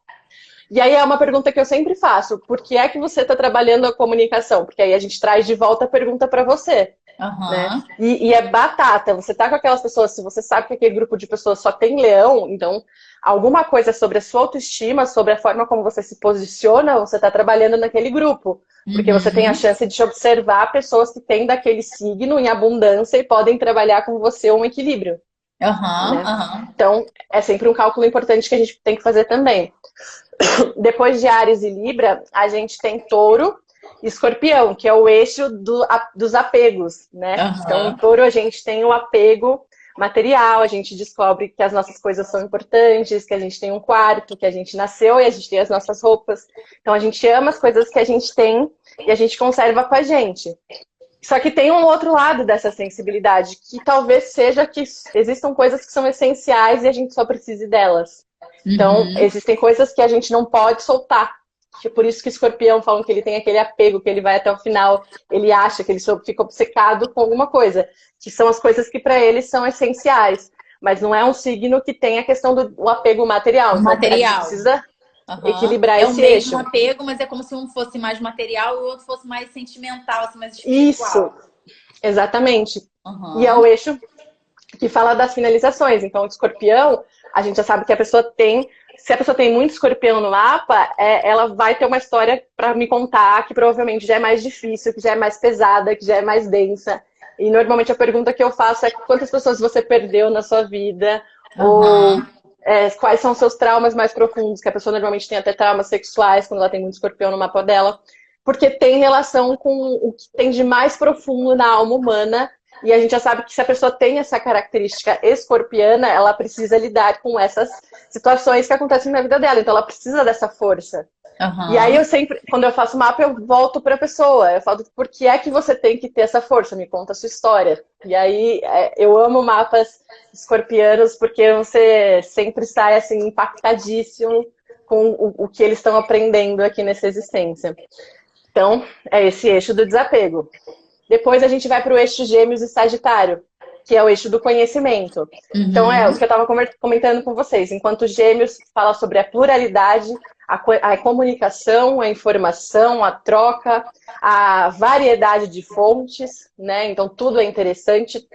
E aí é uma pergunta que eu sempre faço: por que é que você está trabalhando a comunicação? Porque aí a gente traz de volta a pergunta para você, né? Aham. E é batata. Você tá com aquelas pessoas, se você sabe que aquele grupo de pessoas só tem leão, então alguma coisa sobre a sua autoestima, sobre a forma como você se posiciona, você está trabalhando naquele grupo. Porque você tem a Uhum. chance de observar pessoas que têm daquele signo em abundância e podem trabalhar com você um equilíbrio, Aham. né? Aham. Então, é sempre um cálculo importante que a gente tem que fazer também. Depois de Áries e Libra, a gente tem Touro e Escorpião, que é o eixo dos apegos, né? Então, em Aham. Touro a gente tem o apego material, a gente descobre que as nossas coisas são importantes, que a gente tem um quarto, que a gente nasceu e a gente tem as nossas roupas. Então, a gente ama as coisas que a gente tem e a gente conserva com a gente. Só que tem um outro lado dessa sensibilidade, que talvez seja que existam coisas que são essenciais e a gente só precise delas. Então, Uhum. existem coisas que a gente não pode soltar. Por isso que Escorpião falam que ele tem aquele apego, que ele vai até o final, ele acha que ele fica obcecado com alguma coisa, que são as coisas que para ele são essenciais. Mas não é um signo que tem a questão do apego material. Então, a gente Material. precisa Aham. equilibrar É o esse mesmo eixo. apego, mas é como se um fosse mais material e o outro fosse mais sentimental, assim, mais Isso, espiritual. exatamente. E é o Aham. eixo que fala das finalizações. Então, o escorpião, a gente já sabe que a pessoa tem. Se a pessoa tem muito escorpião no mapa, ela vai ter uma história para me contar que provavelmente já é mais difícil, que já é mais pesada, que já é mais densa. E normalmente a pergunta que eu faço é quantas pessoas você perdeu na sua vida, ou Aham. quais são os seus traumas mais profundos, que a pessoa normalmente tem até traumas sexuais quando ela tem muito escorpião no mapa dela, porque tem relação com o que tem de mais profundo na alma humana. E a gente já sabe que se a pessoa tem essa característica escorpiana, ela precisa lidar com essas situações que acontecem na vida dela. Então ela precisa dessa força. E aí eu Aham. sempre, quando eu faço mapa, eu volto para a pessoa. Eu falo, por que é que você tem que ter essa força? Me conta a sua história. E aí eu amo mapas escorpianos porque você sempre sai assim impactadíssimo com o que eles estão aprendendo aqui nessa existência. Então, é esse eixo do desapego. Depois a gente vai para o eixo Gêmeos e Sagitário, que é o eixo do conhecimento. Então, é o que eu Uhum. estava comentando com vocês. Enquanto Gêmeos fala sobre a pluralidade, a comunicação, a informação, a troca, a variedade de fontes, né? Então, tudo é interessante.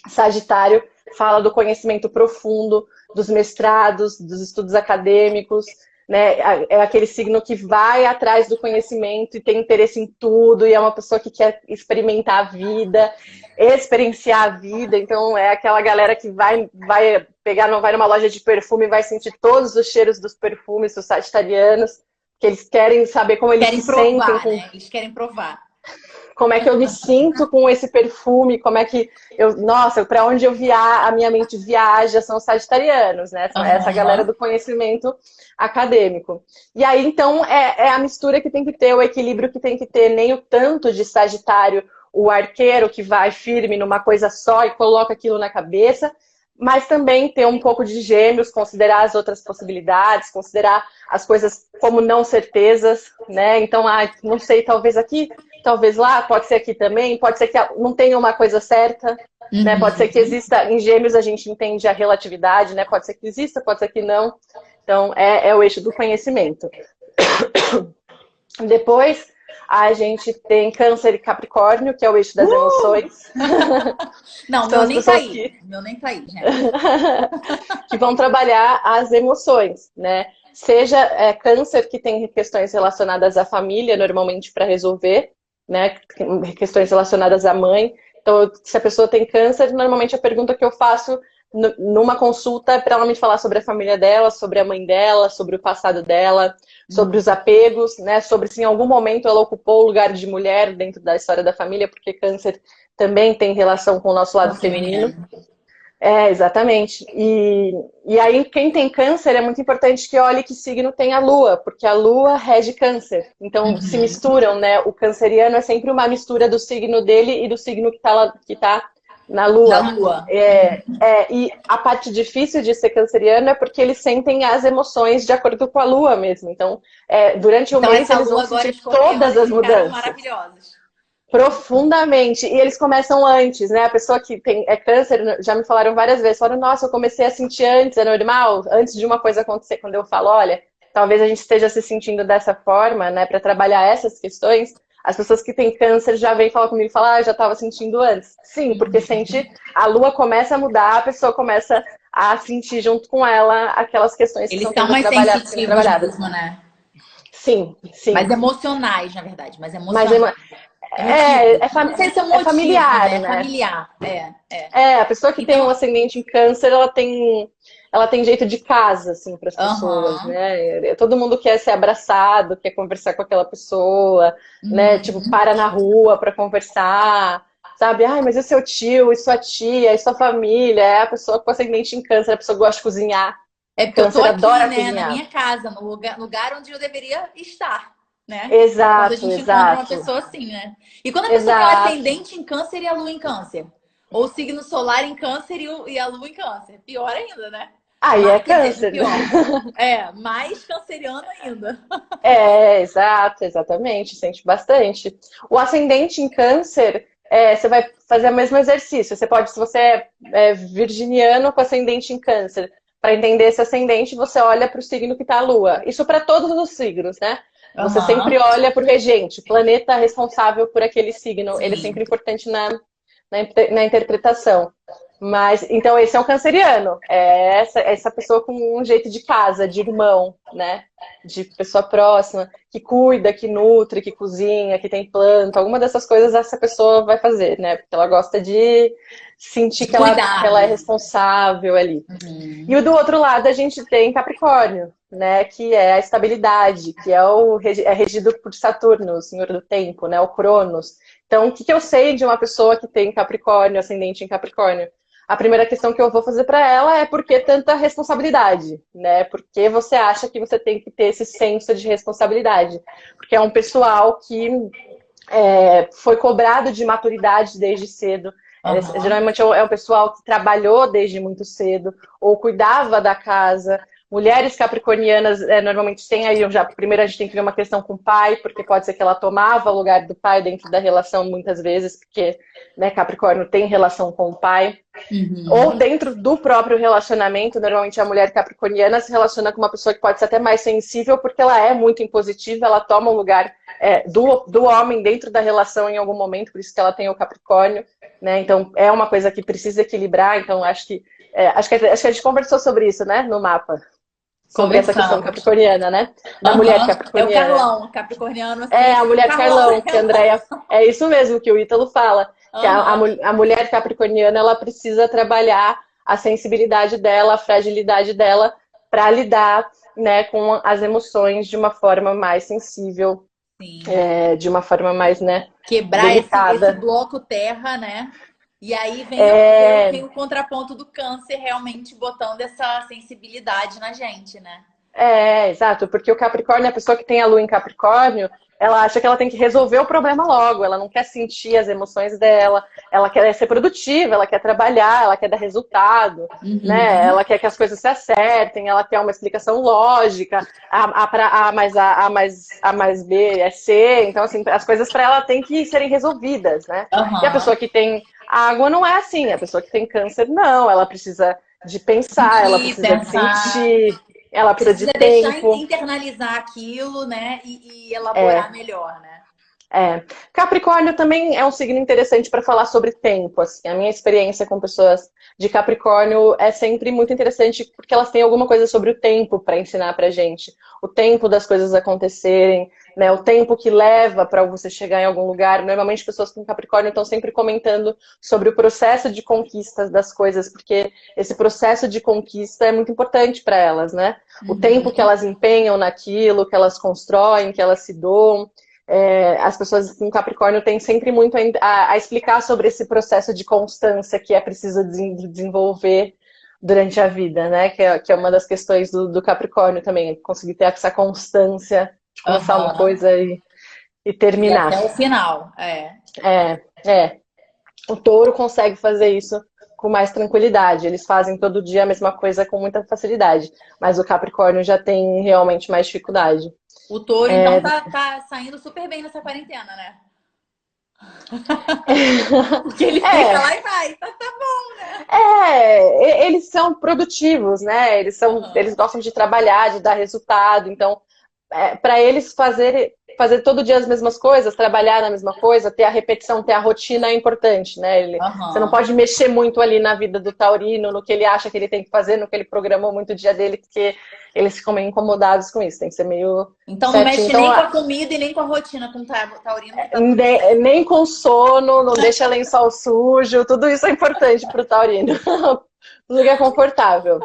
Sagitário fala do conhecimento profundo, dos mestrados, dos estudos acadêmicos, né? É aquele signo que vai atrás do conhecimento e tem interesse em tudo, e é uma pessoa que quer experimentar a vida, experienciar a vida. Então é aquela galera que vai pegar, não vai numa loja de perfume e vai sentir todos os cheiros dos perfumes dos sagitarianos, que eles querem saber como eles se Querem sentem provar, com né? Eles querem provar. como é que eu me sinto com esse perfume, como é que eu, nossa, para onde a minha mente viaja, são os sagitarianos, né? Essa galera Aham. do conhecimento acadêmico. E aí, então, é a mistura que tem que ter, o equilíbrio que tem que ter, nem o tanto de Sagitário, o arqueiro que vai firme numa coisa só e coloca aquilo na cabeça, mas também ter um pouco de Gêmeos, considerar as outras possibilidades, considerar as coisas como não certezas, né? Então, não sei, talvez aqui, talvez lá, pode ser aqui também, pode ser que não tenha uma coisa certa, né? Pode ser que Uhum. exista, em Gêmeos a gente entende a relatividade, né? Pode ser que exista, pode ser que não. Então, é o eixo do conhecimento. Depois, a gente tem Câncer e Capricórnio, que é o eixo das Uh! emoções. Não, São meu as nem tá pessoas aí. que Meu nem tá aí, gente. que vão trabalhar as emoções, né? Seja câncer que tem questões relacionadas à família, normalmente para resolver, né? Questões relacionadas à mãe. Então, se a pessoa tem câncer, normalmente a pergunta que eu faço numa consulta é para ela me falar sobre a família dela, sobre a mãe dela, sobre o passado dela, sobre os apegos, né? Sobre se em algum momento ela ocupou o lugar de mulher dentro da história da família, porque câncer também tem relação com o nosso lado Então, feminino. feminino. Exatamente. E aí, quem tem câncer, é muito importante que olhe que signo tem a lua, porque a lua rege câncer. Então, se Uhum. misturam, né? O canceriano é sempre uma mistura do signo dele e do signo que tá, lá, que tá na Da lua. lua. Uhum. E a parte difícil de ser canceriano é porque eles sentem as emoções de acordo com a lua mesmo. Então, durante o Então, mês, essa eles vão lua agora sentir escorpiana, todas eles as ficaram mudanças. maravilhosos. Profundamente. E eles começam antes, né? A pessoa que tem câncer, já me falaram várias vezes, falaram, nossa, eu comecei a sentir antes, é normal, antes de uma coisa acontecer. Quando eu falo, olha, talvez a gente esteja se sentindo dessa forma, né, para trabalhar essas questões, as pessoas que têm câncer já vêm falar comigo e falam, já estava sentindo antes. Sim, porque sente, a lua começa a mudar, a pessoa começa a sentir junto com ela aquelas questões que Eles estão são tendo mais sendo sensitivos trabalhadas. mesmo, né? Sim, Mais sim. emocionais, na verdade, mais Mas emocionais. Emotivos. Não sei se é é motivo, familiar, né? né? Familiar. É. A pessoa que tem um Então, ascendente em câncer, ela tem jeito de casa, assim, para as pessoas, aham. né? Todo mundo quer ser abraçado, quer conversar com aquela pessoa, né? Tipo, Uhum. para na rua para conversar, sabe? Ai, mas e seu tio, e sua tia, e sua família? É a pessoa com ascendente em câncer, a pessoa gosta de cozinhar. É porque eu tô Câncer aqui, adora né, na cozinhar. minha casa, no lugar onde eu deveria estar, né? Quando a Exato, gente encontra uma exato, pessoa assim, né? E quando a pessoa tem o exato. ascendente em câncer e a lua em câncer? Ou o signo solar em câncer e a lua em câncer? Pior ainda, né? Aí é Quer dizer, não é câncer. pior. Mais canceriano ainda. Exato, exatamente, sente bastante. O ascendente em câncer, você vai fazer o mesmo exercício. Você pode, se você é virginiano com ascendente em câncer, para entender esse ascendente, você olha para o signo que está a lua. Isso para todos os signos, né? Você sempre Aham, olha para o regente, planeta responsável por aquele signo. Ele é sim. sempre importante na interpretação. Mas, então, esse é um canceriano. É essa pessoa com um jeito de casa, de irmão, né? De pessoa próxima, que cuida, que nutre, que cozinha, que tem planta. Alguma dessas coisas essa pessoa vai fazer, né? Porque ela gosta de sentir De que ela é cuidado. responsável ali. E Uhum. o do outro lado a gente tem Capricórnio, né? Que é a estabilidade, que é regido por Saturno, o senhor do tempo, né? O Cronos. Então, o que eu sei de uma pessoa que tem Capricórnio, ascendente em Capricórnio? A primeira questão que eu vou fazer para ela é por que tanta responsabilidade, né? Por que você acha que você tem que ter esse senso de responsabilidade? Porque é um pessoal que foi cobrado de maturidade desde cedo. Aham. Geralmente é um pessoal que trabalhou desde muito cedo ou cuidava da casa. Mulheres capricornianas normalmente têm aí já. Primeiro a gente tem que ver uma questão com o pai, porque pode ser que ela tomava o lugar do pai dentro da relação muitas vezes, porque né, Capricórnio tem relação com o pai. Ou Uhum. dentro do próprio relacionamento, normalmente a mulher capricorniana se relaciona com uma pessoa que pode ser até mais sensível, porque ela é muito impositiva, ela toma o lugar do homem dentro da relação em algum momento, por isso que ela tem o Capricórnio, né? Então é uma coisa que precisa equilibrar. Então acho que a gente conversou sobre isso, né, no mapa, sobre essa questão Conversamos. capricorniana, né? Da mulher Aham. É o capricorniana. Carlão, Capricorniano, A ascendente. mulher Carlão Carlão, que a leva. Andrea. É isso mesmo que o Ítalo fala. Que Aham. a mulher capricorniana ela precisa trabalhar a sensibilidade dela, a fragilidade dela, para lidar né, com as emoções de uma forma mais sensível, Sim. de uma forma mais né, Quebrar esse delicada. bloco terra, né? E aí vem É, o contraponto do câncer realmente botando essa sensibilidade na gente, né? exato, porque o Capricórnio, a pessoa que tem a lua em Capricórnio, ela acha que ela tem que resolver o problema logo, ela não quer sentir as emoções dela, ela quer ser produtiva, ela quer trabalhar, ela quer dar resultado, né? Uhum. Ela quer que as coisas se acertem, ela quer uma explicação lógica, A mais B é C, então assim, as coisas para ela têm que serem resolvidas, né? E a Aham. pessoa que tem água não é assim, a pessoa que tem câncer não, ela precisa de pensar, ela Sentir, precisa de pensar. sentir, ela precisa de Precisa deixar tempo. internalizar aquilo, né? E elaborar É, melhor, né? Capricórnio também é um signo interessante para falar sobre tempo. Assim. A minha experiência com pessoas de Capricórnio é sempre muito interessante porque elas têm alguma coisa sobre o tempo para ensinar para gente. O tempo das coisas acontecerem, né? O tempo que leva para você chegar em algum lugar. Normalmente pessoas com Capricórnio estão sempre comentando sobre o processo de conquista das coisas, porque esse processo de conquista é muito importante para elas, né? O tempo que Uhum. elas empenham naquilo, que elas constroem, que elas se doam. as pessoas com Capricórnio têm sempre muito a explicar sobre esse processo de constância que é preciso desenvolver durante a vida, né? Que é uma das questões do Capricórnio também, conseguir ter essa constância de começar uma Aham. coisa e E terminar. até o final, é. É. O touro consegue fazer isso com mais tranquilidade. Eles fazem todo dia a mesma coisa com muita facilidade. Mas o Capricórnio já tem realmente mais dificuldade. O touro, então, tá saindo super bem nessa quarentena, né? Porque ele fica É, lá e vai. Tá bom, né? eles são produtivos, né? Eles Aham. gostam de trabalhar, de dar resultado. Então, para eles fazer todo dia as mesmas coisas, trabalhar na mesma coisa, ter a repetição, ter a rotina é importante, né? Você não Aham. pode mexer muito ali na vida do taurino, no que ele acha que ele tem que fazer, no que ele programou muito o dia dele, porque eles ficam meio incomodados com isso, tem que ser meio Então não certinho. mexe Então, nem com a comida e nem com a rotina com o taurino, que tá tudo certo. nem com sono, não deixa lençol sujo, tudo isso é importante para o taurino. Tudo que é confortável.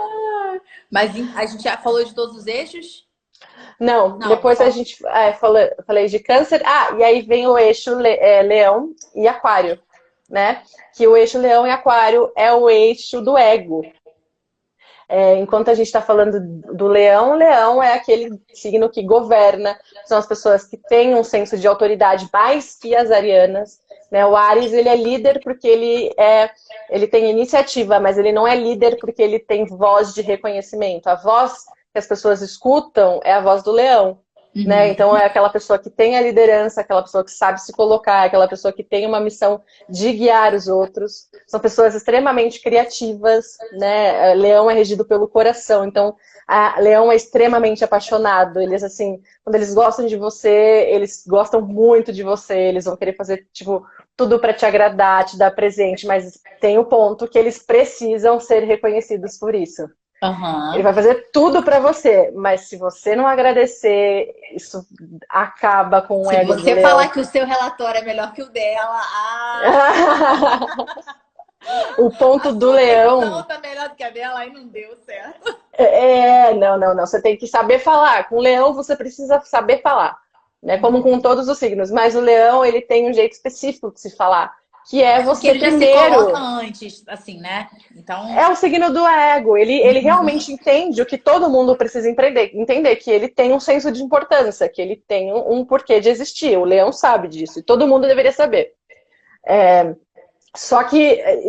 Mas a gente já falou de todos os eixos? Não, Não, depois a gente falei de câncer. Ah, e aí vem o eixo leão e aquário, né? Que o eixo leão e aquário é o eixo do ego. Enquanto a gente está falando do leão, o leão é aquele signo que governa, são as pessoas que têm um senso de autoridade mais que as arianas. Né? O Áries, ele é líder porque ele tem iniciativa, mas ele não é líder porque ele tem voz de reconhecimento. A voz que as pessoas escutam é a voz do leão. Né? Então Uhum. é aquela pessoa que tem a liderança, aquela pessoa que sabe se colocar, aquela pessoa que tem uma missão de guiar os outros. São pessoas extremamente criativas, né? Leão é regido pelo coração, então Leão é extremamente apaixonado. Eles assim, quando eles gostam de você, eles gostam muito de você. Eles vão querer fazer tipo tudo para te agradar, te dar presente, mas tem o ponto que eles precisam ser reconhecidos por isso. Ele Aham. vai fazer tudo pra você, mas se você não agradecer, isso acaba com o Se ego do você falar leão. que o seu relatório é melhor que o dela, ah, O a ponto do sua questão leão tá melhor do que a dela, aí não deu certo. não. Você tem que saber falar. Com o leão você precisa saber falar, né? Como com todos os signos. Mas o leão ele tem um jeito específico de se falar, que é É porque você ele já se coloca primeiro. antes, assim, né? Então, É o signo do ego. Ele realmente entende o que todo mundo precisa entender, que ele tem um senso de importância, que ele tem um porquê de existir. O leão sabe disso, e todo mundo deveria saber. Só que,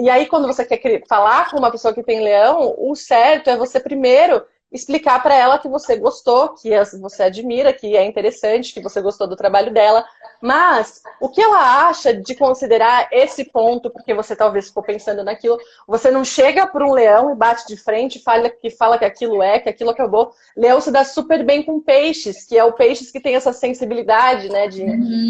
e aí quando você quer falar com uma pessoa que tem leão, o certo é você primeiro explicar para ela que você gostou, que você admira, que é interessante, que você gostou do trabalho dela, mas o que ela acha de considerar esse ponto, porque você talvez ficou pensando naquilo, você não chega para um leão e bate de frente e fala que que aquilo acabou. Leão se dá super bem com peixes, que é o peixes que tem essa sensibilidade, né, de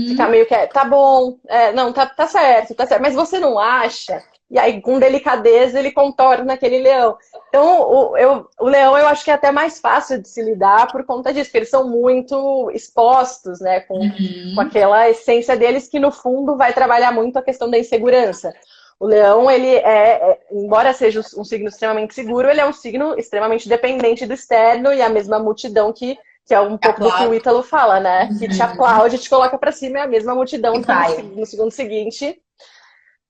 ficar uhum. meio que, tá bom, não, tá certo, mas você não acha? E aí, com delicadeza, ele contorna aquele leão. Então, o leão eu acho que é até mais fácil de se lidar por conta disso, porque eles são muito expostos, né, com Uhum. aquela essência deles que, no fundo, vai trabalhar muito a questão da insegurança. O leão, ele embora seja um signo extremamente seguro, ele é um signo extremamente dependente do externo e a mesma multidão que é um pouco do que o Aplaudo. Ítalo fala, né? Que te Uhum. aplaude, te coloca pra cima, é a mesma E multidão que vai. no segundo seguinte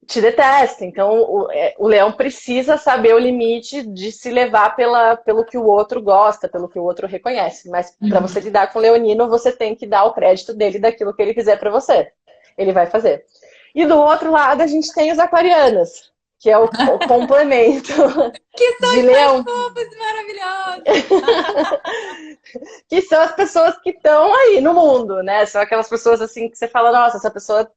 te detesta. Então, o leão precisa saber o limite de se levar pelo que o outro gosta, pelo que o outro reconhece. Mas para você Uhum. lidar com o leonino, você tem que dar o crédito dele daquilo que ele fizer para você. Ele vai fazer. E do outro lado, a gente tem os aquarianos, que é o complemento Que são de os mais leão, fofos e maravilhosos. que são as pessoas que estão aí no mundo, né? São aquelas pessoas assim que você fala, nossa, essa pessoa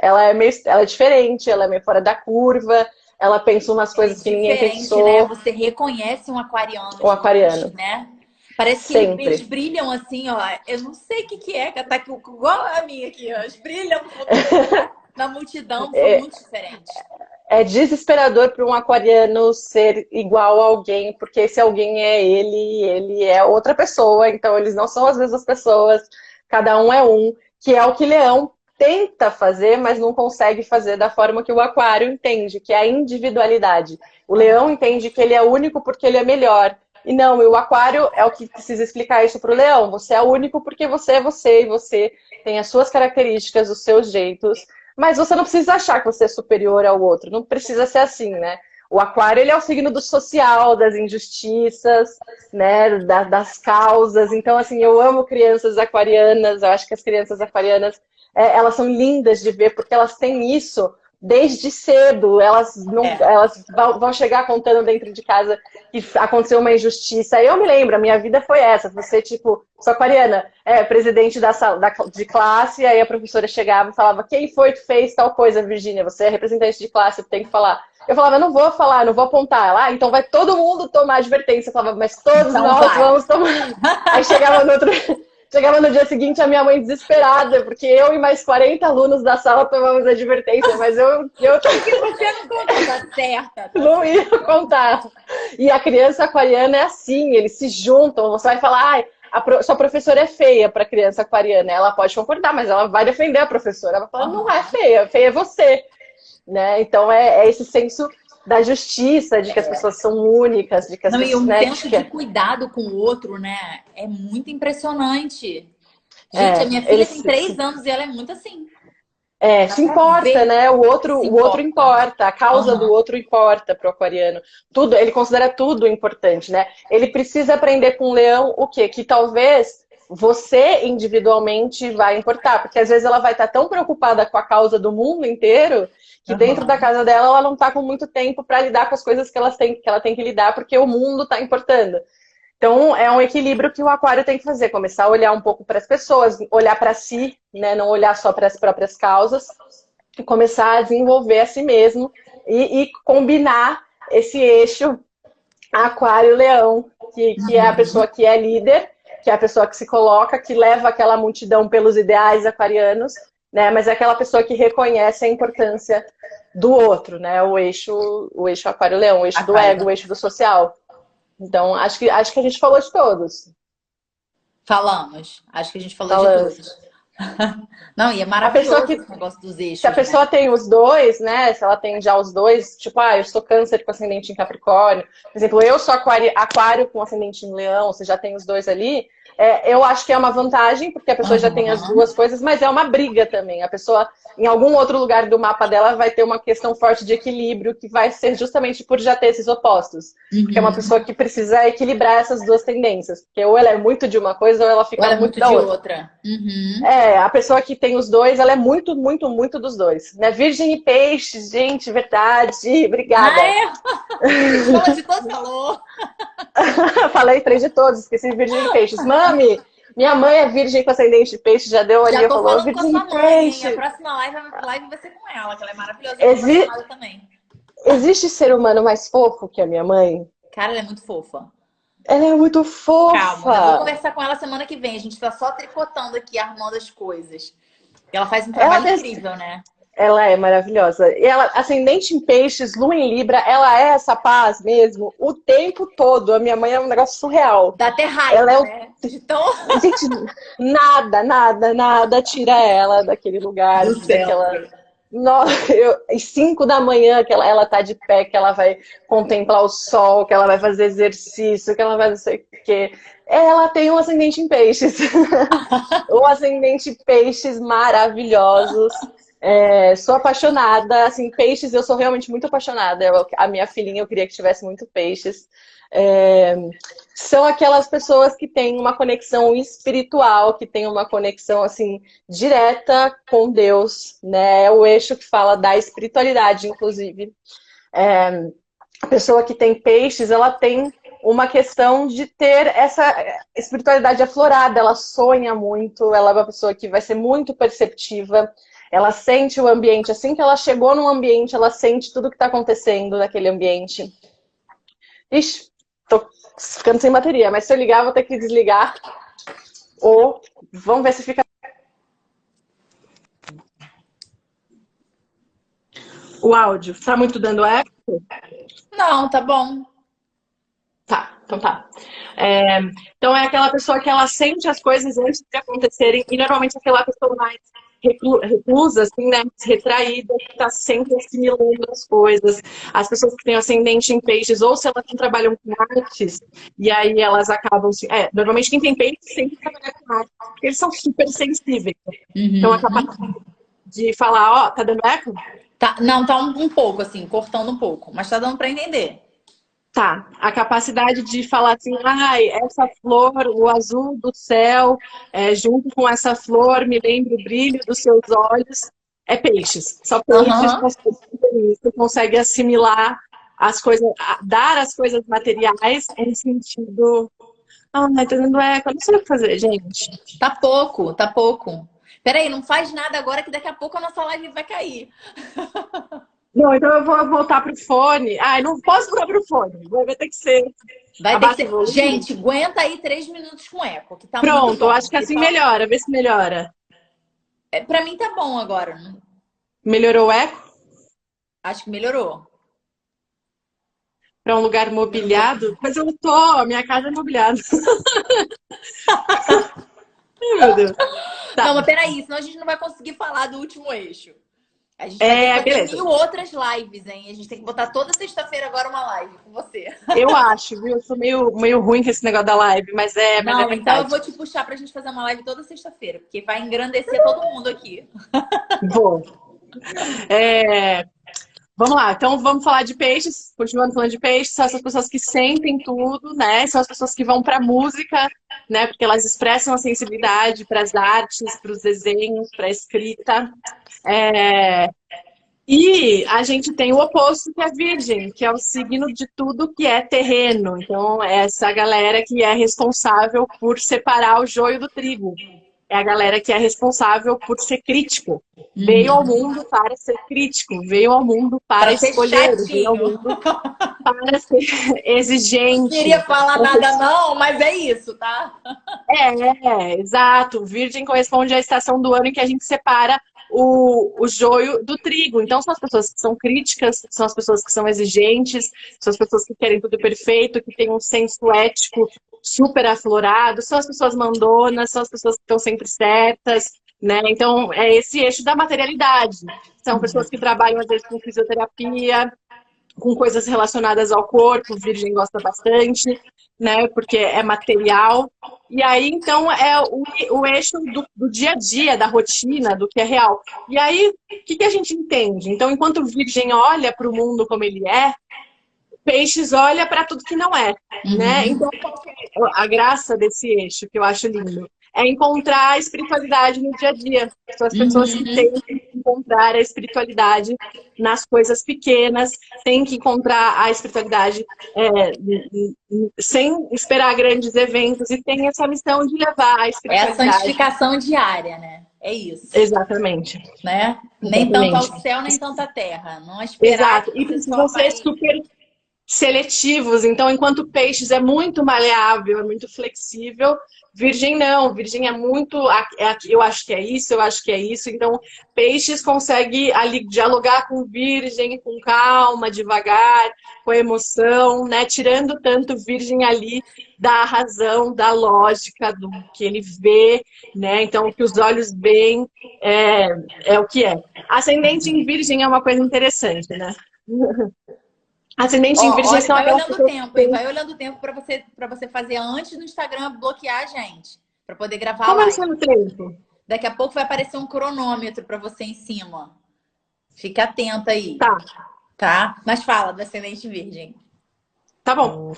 ela é diferente, ela é meio fora da curva, ela pensa umas É coisas que ninguém diferente, né? pensou. Você reconhece um aquariano O de longe, aquariano, né? Parece que eles sempre. brilham assim, ó. Eu não sei o que que é, que tá aqui, igual a minha aqui, ó. Eles brilham no fundo do olho. Na multidão são É, muito diferentes. é desesperador para um aquariano ser igual a alguém, porque esse alguém é ele é outra pessoa, então eles não são as mesmas pessoas, cada um é um, que é o que Leão tenta fazer, mas não consegue fazer da forma que o aquário entende, que é a individualidade. O leão Aham. entende que ele é único porque ele é melhor. E não, e o aquário é o que precisa explicar isso para o leão. Você é único porque você é você e você tem as suas características, os seus jeitos. Mas você não precisa achar que você é superior ao outro. Não precisa ser assim, né? O aquário, ele é o signo do social, das injustiças, né? Das causas. Então, assim, eu amo crianças aquarianas. Eu acho que as crianças aquarianas, elas são lindas de ver porque elas têm isso desde cedo. Elas, não, elas vão chegar contando dentro de casa que aconteceu uma injustiça. Eu me lembro, a minha vida foi essa. Você, tipo, sou aquariana, presidente de classe, aí a professora chegava e falava: quem foi que fez tal coisa, Virgínia? Você é representante de classe, tem que falar. Eu falava: eu não vou falar, não vou apontar. Ela, então vai todo mundo tomar advertência. Eu falava: mas todos Então nós vai. vamos tomar. Aí chegava no dia seguinte, a minha mãe desesperada, porque eu e mais 40 alunos da sala tomamos advertência, mas eu Porque você não contou, tá certa. não ia contar. E a criança aquariana é assim, eles se juntam. Você vai falar: ai, sua professora é feia para criança aquariana. Ela pode concordar, mas ela vai defender a professora. Ela vai falar: não é feia, feia é você. Né? Então é esse senso da justiça, de que as pessoas são únicas, de que as Não, e pessoas, um né, senso de cuidado com o outro, né? É muito impressionante. Gente, a minha filha eles tem 3 anos e ela é muito assim. Dá se pra importa, ver né? O que se outro importa. importa, a causa do outro importa para o aquariano. Tudo, ele considera tudo importante, né? Ele precisa aprender com o leão o quê? Que talvez você individualmente vai importar, porque às vezes ela vai estar tão preocupada com a causa do mundo inteiro que dentro da casa dela ela não está com muito tempo para lidar com as coisas que ela tem que lidar, porque o mundo está importando. Então, é um equilíbrio que o aquário tem que fazer, começar a olhar um pouco para as pessoas, olhar para si, né? Não olhar só para as próprias causas, e começar a desenvolver a si mesmo e combinar esse eixo aquário-leão, que é a pessoa que é líder, que é a pessoa que se coloca, que leva aquela multidão pelos ideais aquarianos, né? Mas é aquela pessoa que reconhece a importância do outro, né? O eixo aquário-leão, o eixo do Aquário. ego, o eixo do social. Então, acho que a gente falou de todos. Falamos. Acho que a gente falou de Falando. todos. Não, e é A pessoa maravilhoso que, esse negócio dos se a eixos, né? pessoa tem os dois, né? Se ela tem já os dois, tipo, eu sou câncer com ascendente em Capricórnio. Por exemplo, eu sou aquário com ascendente em Leão, você já tem os dois ali. Eu acho que é uma vantagem, porque a pessoa já tem as duas coisas, mas é uma briga também. A pessoa, em algum outro lugar do mapa dela, vai ter uma questão forte de equilíbrio, que vai ser justamente por já ter esses opostos. Porque é uma pessoa que precisa equilibrar essas duas tendências. Porque ou ela é muito de uma coisa, ou ela Ou fica ela é muito muito da de outra. outra. A pessoa que tem os dois, ela é muito, muito, muito dos dois. Né? Virgem e peixes, gente, verdade. Ah, Obrigada. é? Escola de todos falou. Falei três de todos, esqueci virgem e peixes. Mami, minha mãe é virgem com ascendente de peixe, já deu ali Já e tô falou, falando com a virgem sua e mãe, hein? A peixe. próxima live vai ser com ela, que ela é maravilhosa e muito Exi apaixonada também. existe ser humano mais fofo que a minha mãe? Cara, ela é muito fofa. Ela é muito Calma, ainda vou fofa. conversar com ela semana que vem. A gente tá só tricotando aqui, armando as coisas. Ela faz um Ela, trabalho incrível, né? ela é maravilhosa. E ela, ascendente em peixes, lua em Libra, ela é essa paz mesmo o tempo todo. A minha mãe é um negócio surreal. Dá até Ela raiva, é né? De tão Gente, nada tira ela daquele lugar, do daquela. centro. Às 5 da manhã que ela tá de pé, que ela vai contemplar o sol, que ela vai fazer exercício, que ela vai não sei o quê. Ela tem um ascendente em peixes. Um ascendente em peixes maravilhosos. Sou apaixonada, assim, peixes, eu sou realmente muito apaixonada. A minha filhinha, eu queria que tivesse muito peixes. É, são aquelas pessoas que têm uma conexão espiritual, que têm uma conexão, assim, direta com Deus, né? É o eixo que fala da espiritualidade, inclusive. A pessoa que tem peixes, ela tem uma questão de ter essa espiritualidade aflorada, ela sonha muito, ela é uma pessoa que vai ser muito perceptiva, ela sente o ambiente, assim que ela chegou no ambiente, ela sente tudo que está acontecendo naquele ambiente. Ixi, tô ficando sem bateria, mas se eu ligar, vou ter que desligar, ou vamos ver se fica... O áudio, tá muito dando eco? Não, tá bom. Tá, então tá. Então é aquela pessoa que ela sente as coisas antes de acontecerem, e normalmente é aquela pessoa mais reclusa, assim, né, retraída, que está sempre assimilando as coisas. As pessoas que têm ascendente em peixes, ou se elas não trabalham com artes, e aí elas acabam... normalmente quem tem peixes sempre trabalha com artes, porque eles são super sensíveis. Então a capacidade de falar, ó, tá dando eco? Tá, não, tá um pouco, assim, cortando um pouco, mas tá dando pra entender. Tá, a capacidade de falar assim, ai, essa flor, o azul do céu, junto com essa flor, me lembra o brilho dos seus olhos, é peixes. Só peixes conseguem assimilar as coisas, dar as coisas materiais em sentido. Ah, mas tá dando eco, eu não sei o que fazer, gente. Tá pouco, tá pouco. Peraí, não faz nada agora que daqui a pouco a nossa live vai cair. Não, então eu vou voltar pro fone. Ai, não posso voltar pro fone. Vai ter que ser. Vai ter que ser. Gente, aguenta aí 3 minutos com eco, que tá muito Pronto, bom. eu acho que assim melhora. Vê se melhora. Pra mim tá bom agora. Melhorou o eco? Acho que melhorou. Para um lugar mobiliado? Mas eu tô, minha casa é mobiliada. Ai, meu Deus. Tá. Não, mas peraí, senão a gente não vai conseguir falar do último eixo. A gente vai ter que fazer 1000 outras lives, hein? A gente tem que botar toda sexta-feira agora uma live com você. Eu acho, viu? Eu sou meio ruim com esse negócio da live, mas é verdade. Então eu vou te puxar pra gente fazer uma live toda sexta-feira, porque vai engrandecer todo mundo aqui. Vou. Vamos lá, então vamos falar de peixes, continuando falando de peixes, são essas pessoas que sentem tudo, né? São as pessoas que vão para a música, né? Porque elas expressam a sensibilidade para as artes, para os desenhos, para a escrita. E a gente tem o oposto, que é a Virgem, que é o signo de tudo que é terreno. Então, é essa galera que é responsável por separar o joio do trigo. É a galera que é responsável por ser crítico. Veio ao mundo para ser crítico, veio ao mundo para escolher, veio ao mundo para ser exigente. Não queria falar nada não, mas é isso, tá? Exato. Virgem corresponde à estação do ano em que a gente separa o joio do trigo. Então, são as pessoas que são críticas, são as pessoas que são exigentes, são as pessoas que querem tudo perfeito, que têm um senso ético super aflorado, são as pessoas mandonas, são as pessoas que estão sempre certas, né? Então, é esse eixo da materialidade. São pessoas que trabalham, às vezes, com fisioterapia, com coisas relacionadas ao corpo, Virgem gosta bastante, né? Porque é material. E aí, então, é o eixo do dia a dia, da rotina, do que é real. E aí, o que a gente entende? Então, enquanto Virgem olha para o mundo como ele é, Peixes olha para tudo que não é, né? Então, a graça desse eixo, que eu acho lindo, é encontrar a espiritualidade no dia a dia. São as pessoas que têm que encontrar a espiritualidade nas coisas pequenas, têm que encontrar a espiritualidade sem esperar grandes eventos, e tem essa missão de levar a espiritualidade. É a santificação diária, né? É isso. Exatamente. Né? Nem tanto ao céu, nem tanto à terra. Não esperar. Exato. E precisam ser super seletivos. Então, enquanto Peixes é muito maleável, é muito flexível, Virgem não. Virgem é muito... eu acho que é isso, eu acho que é isso. Então, Peixes consegue ali dialogar com Virgem, com calma, devagar, com emoção, né? Tirando tanto Virgem ali da razão, da lógica, do que ele vê, né? Então, o que os olhos veem é o que é. Ascendente em Virgem é uma coisa interessante, né? Ascendente em Virgem são vai olhando o tempo, hein? Vai olhando o tempo para você fazer antes do Instagram bloquear a gente, para poder gravar Como lá. é o tempo? Daqui a pouco vai aparecer um cronômetro para você em cima. Fica atenta aí. Tá? Mas fala do Ascendente Virgem. Tá bom.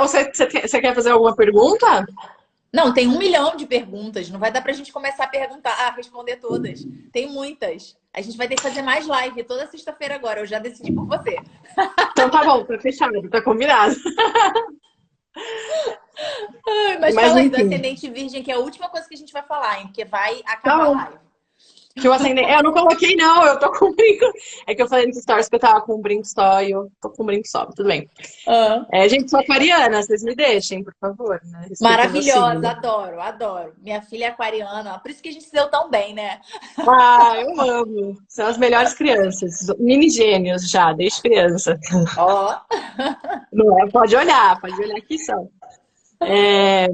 Você quer fazer alguma pergunta? Não, tem 1 milhão de perguntas. Não vai dar pra gente começar a responder todas. Tem muitas. A gente vai ter que fazer mais live toda sexta-feira agora. Eu já decidi por você. Então tá bom, tá fechado, tá combinado. Mas fala aí do Ascendente Virgem, que é a última coisa que a gente vai falar, hein? Porque vai acabar a live. Que o ascendente... Eu não coloquei, não. Eu tô com um brinco. É que eu falei nos stories que eu tava com um brinco só e eu tô com um brinco só. Tudo bem. Gente, sou aquariana. Vocês me deixem, por favor. Né? Maravilhosa. Adoro, adoro. Minha filha é aquariana. Por isso que a gente se deu tão bem, né? Eu amo. São as melhores crianças. Mini gênios já, desde criança. Ó. Não é? Pode olhar que são. É,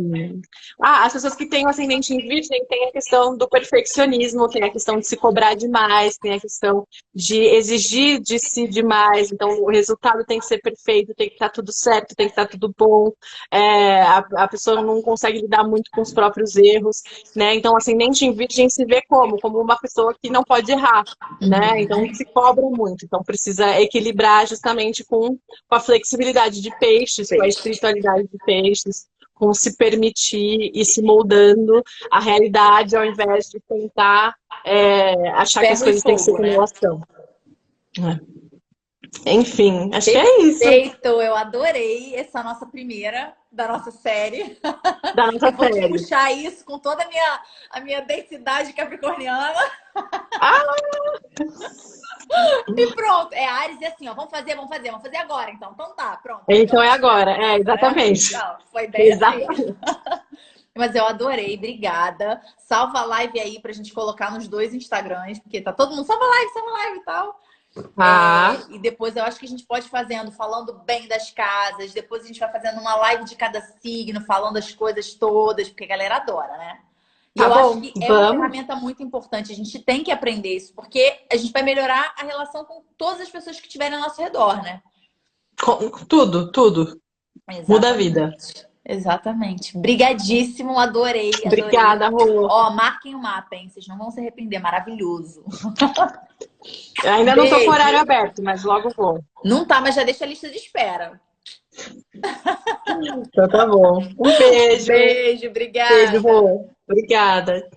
as pessoas que têm o ascendente em virgem têm a questão do perfeccionismo, tem a questão de se cobrar demais, tem a questão de exigir de si demais. Então, o resultado tem que ser perfeito, tem que estar tudo certo, tem que estar tudo bom. A pessoa não consegue lidar muito com os próprios erros, né? Então, o ascendente em virgem se vê como uma pessoa que não pode errar, né? Então, se cobra muito. Então, precisa equilibrar justamente com a flexibilidade de peixes, com a espiritualidade de peixes, com se permitir e se moldando a realidade ao invés de tentar achar que as Ferro e coisas têm que ser fogo, como né? elas são. Enfim, acho que é isso Perfeito, eu adorei essa nossa primeira da nossa série. da nossa Eu vou te série. puxar isso com toda a minha densidade capricorniana. Ah, E pronto, é Ares e assim, ó, vamos fazer agora então. Então tá, pronto. Aí então é vamos agora, né? exatamente. Não, foi bem assim. Exatamente. Mas eu adorei, obrigada. Salva a live aí pra gente colocar nos dois Instagrams, porque tá todo mundo, salva live e tal. Ah, E depois eu acho que a gente pode ir fazendo, falando bem das casas. Depois a gente vai fazendo uma live de cada signo, falando as coisas todas, porque a galera adora, né? E tá eu acho bom, que é uma vamos. ferramenta muito importante. A gente tem que aprender isso, porque a gente vai melhorar a relação com todas as pessoas que estiverem ao nosso redor, né? Tudo, tudo. Muda a vida. Exatamente. Exatamente. Brigadíssimo, adorei, adorei. Obrigada, Rô. Ó, marquem o mapa, hein? Vocês não vão se arrepender, maravilhoso. Eu ainda não tô com o horário Beijo. aberto, mas logo vou. Não tá, mas já deixa a lista de espera. Então tá bom. Um beijo. Beijo, Beijo, obrigada. Rô. Obrigada.